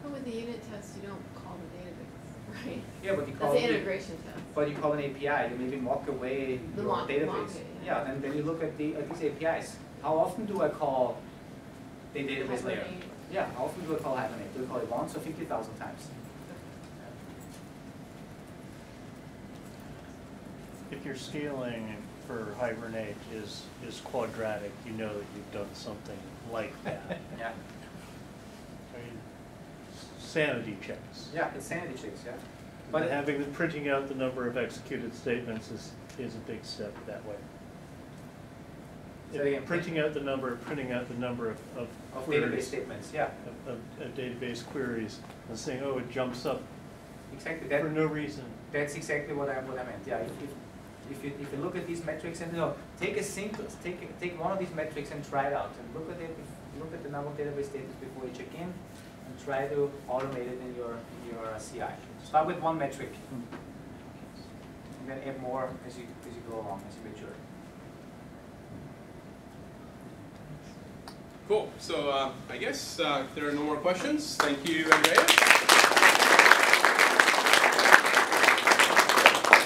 But with the unit test, you don't call the database, right? Yeah, but you call That's the it, integration test. but you call an API. You maybe mock away The your mock database. it, Yeah, then you look at these APIs. How often do I call the database layer? Hibernate. Yeah, how often do I call Hibernate? Do I call it once or 50,000 times? If your scaling for Hibernate is quadratic, you know that you've done something like that. Yeah. I mean, sanity checks. Yeah, it's sanity checks, yeah. But having printing out the number of executed statements is a big step that way. So again, Printing out the number of database queries, statements, yeah. of database queries, and saying, oh, it jumps up Exactly. for no reason. That's exactly what I meant. Yeah. If you look at these metrics and take one of these metrics and try it out and look at it. Look at the number of database statements before you check in, and try to automate it in your CI. Start with one metric, and then add more as you go along, as you mature. Cool. So I guess if there are no more questions, thank you, Andreas.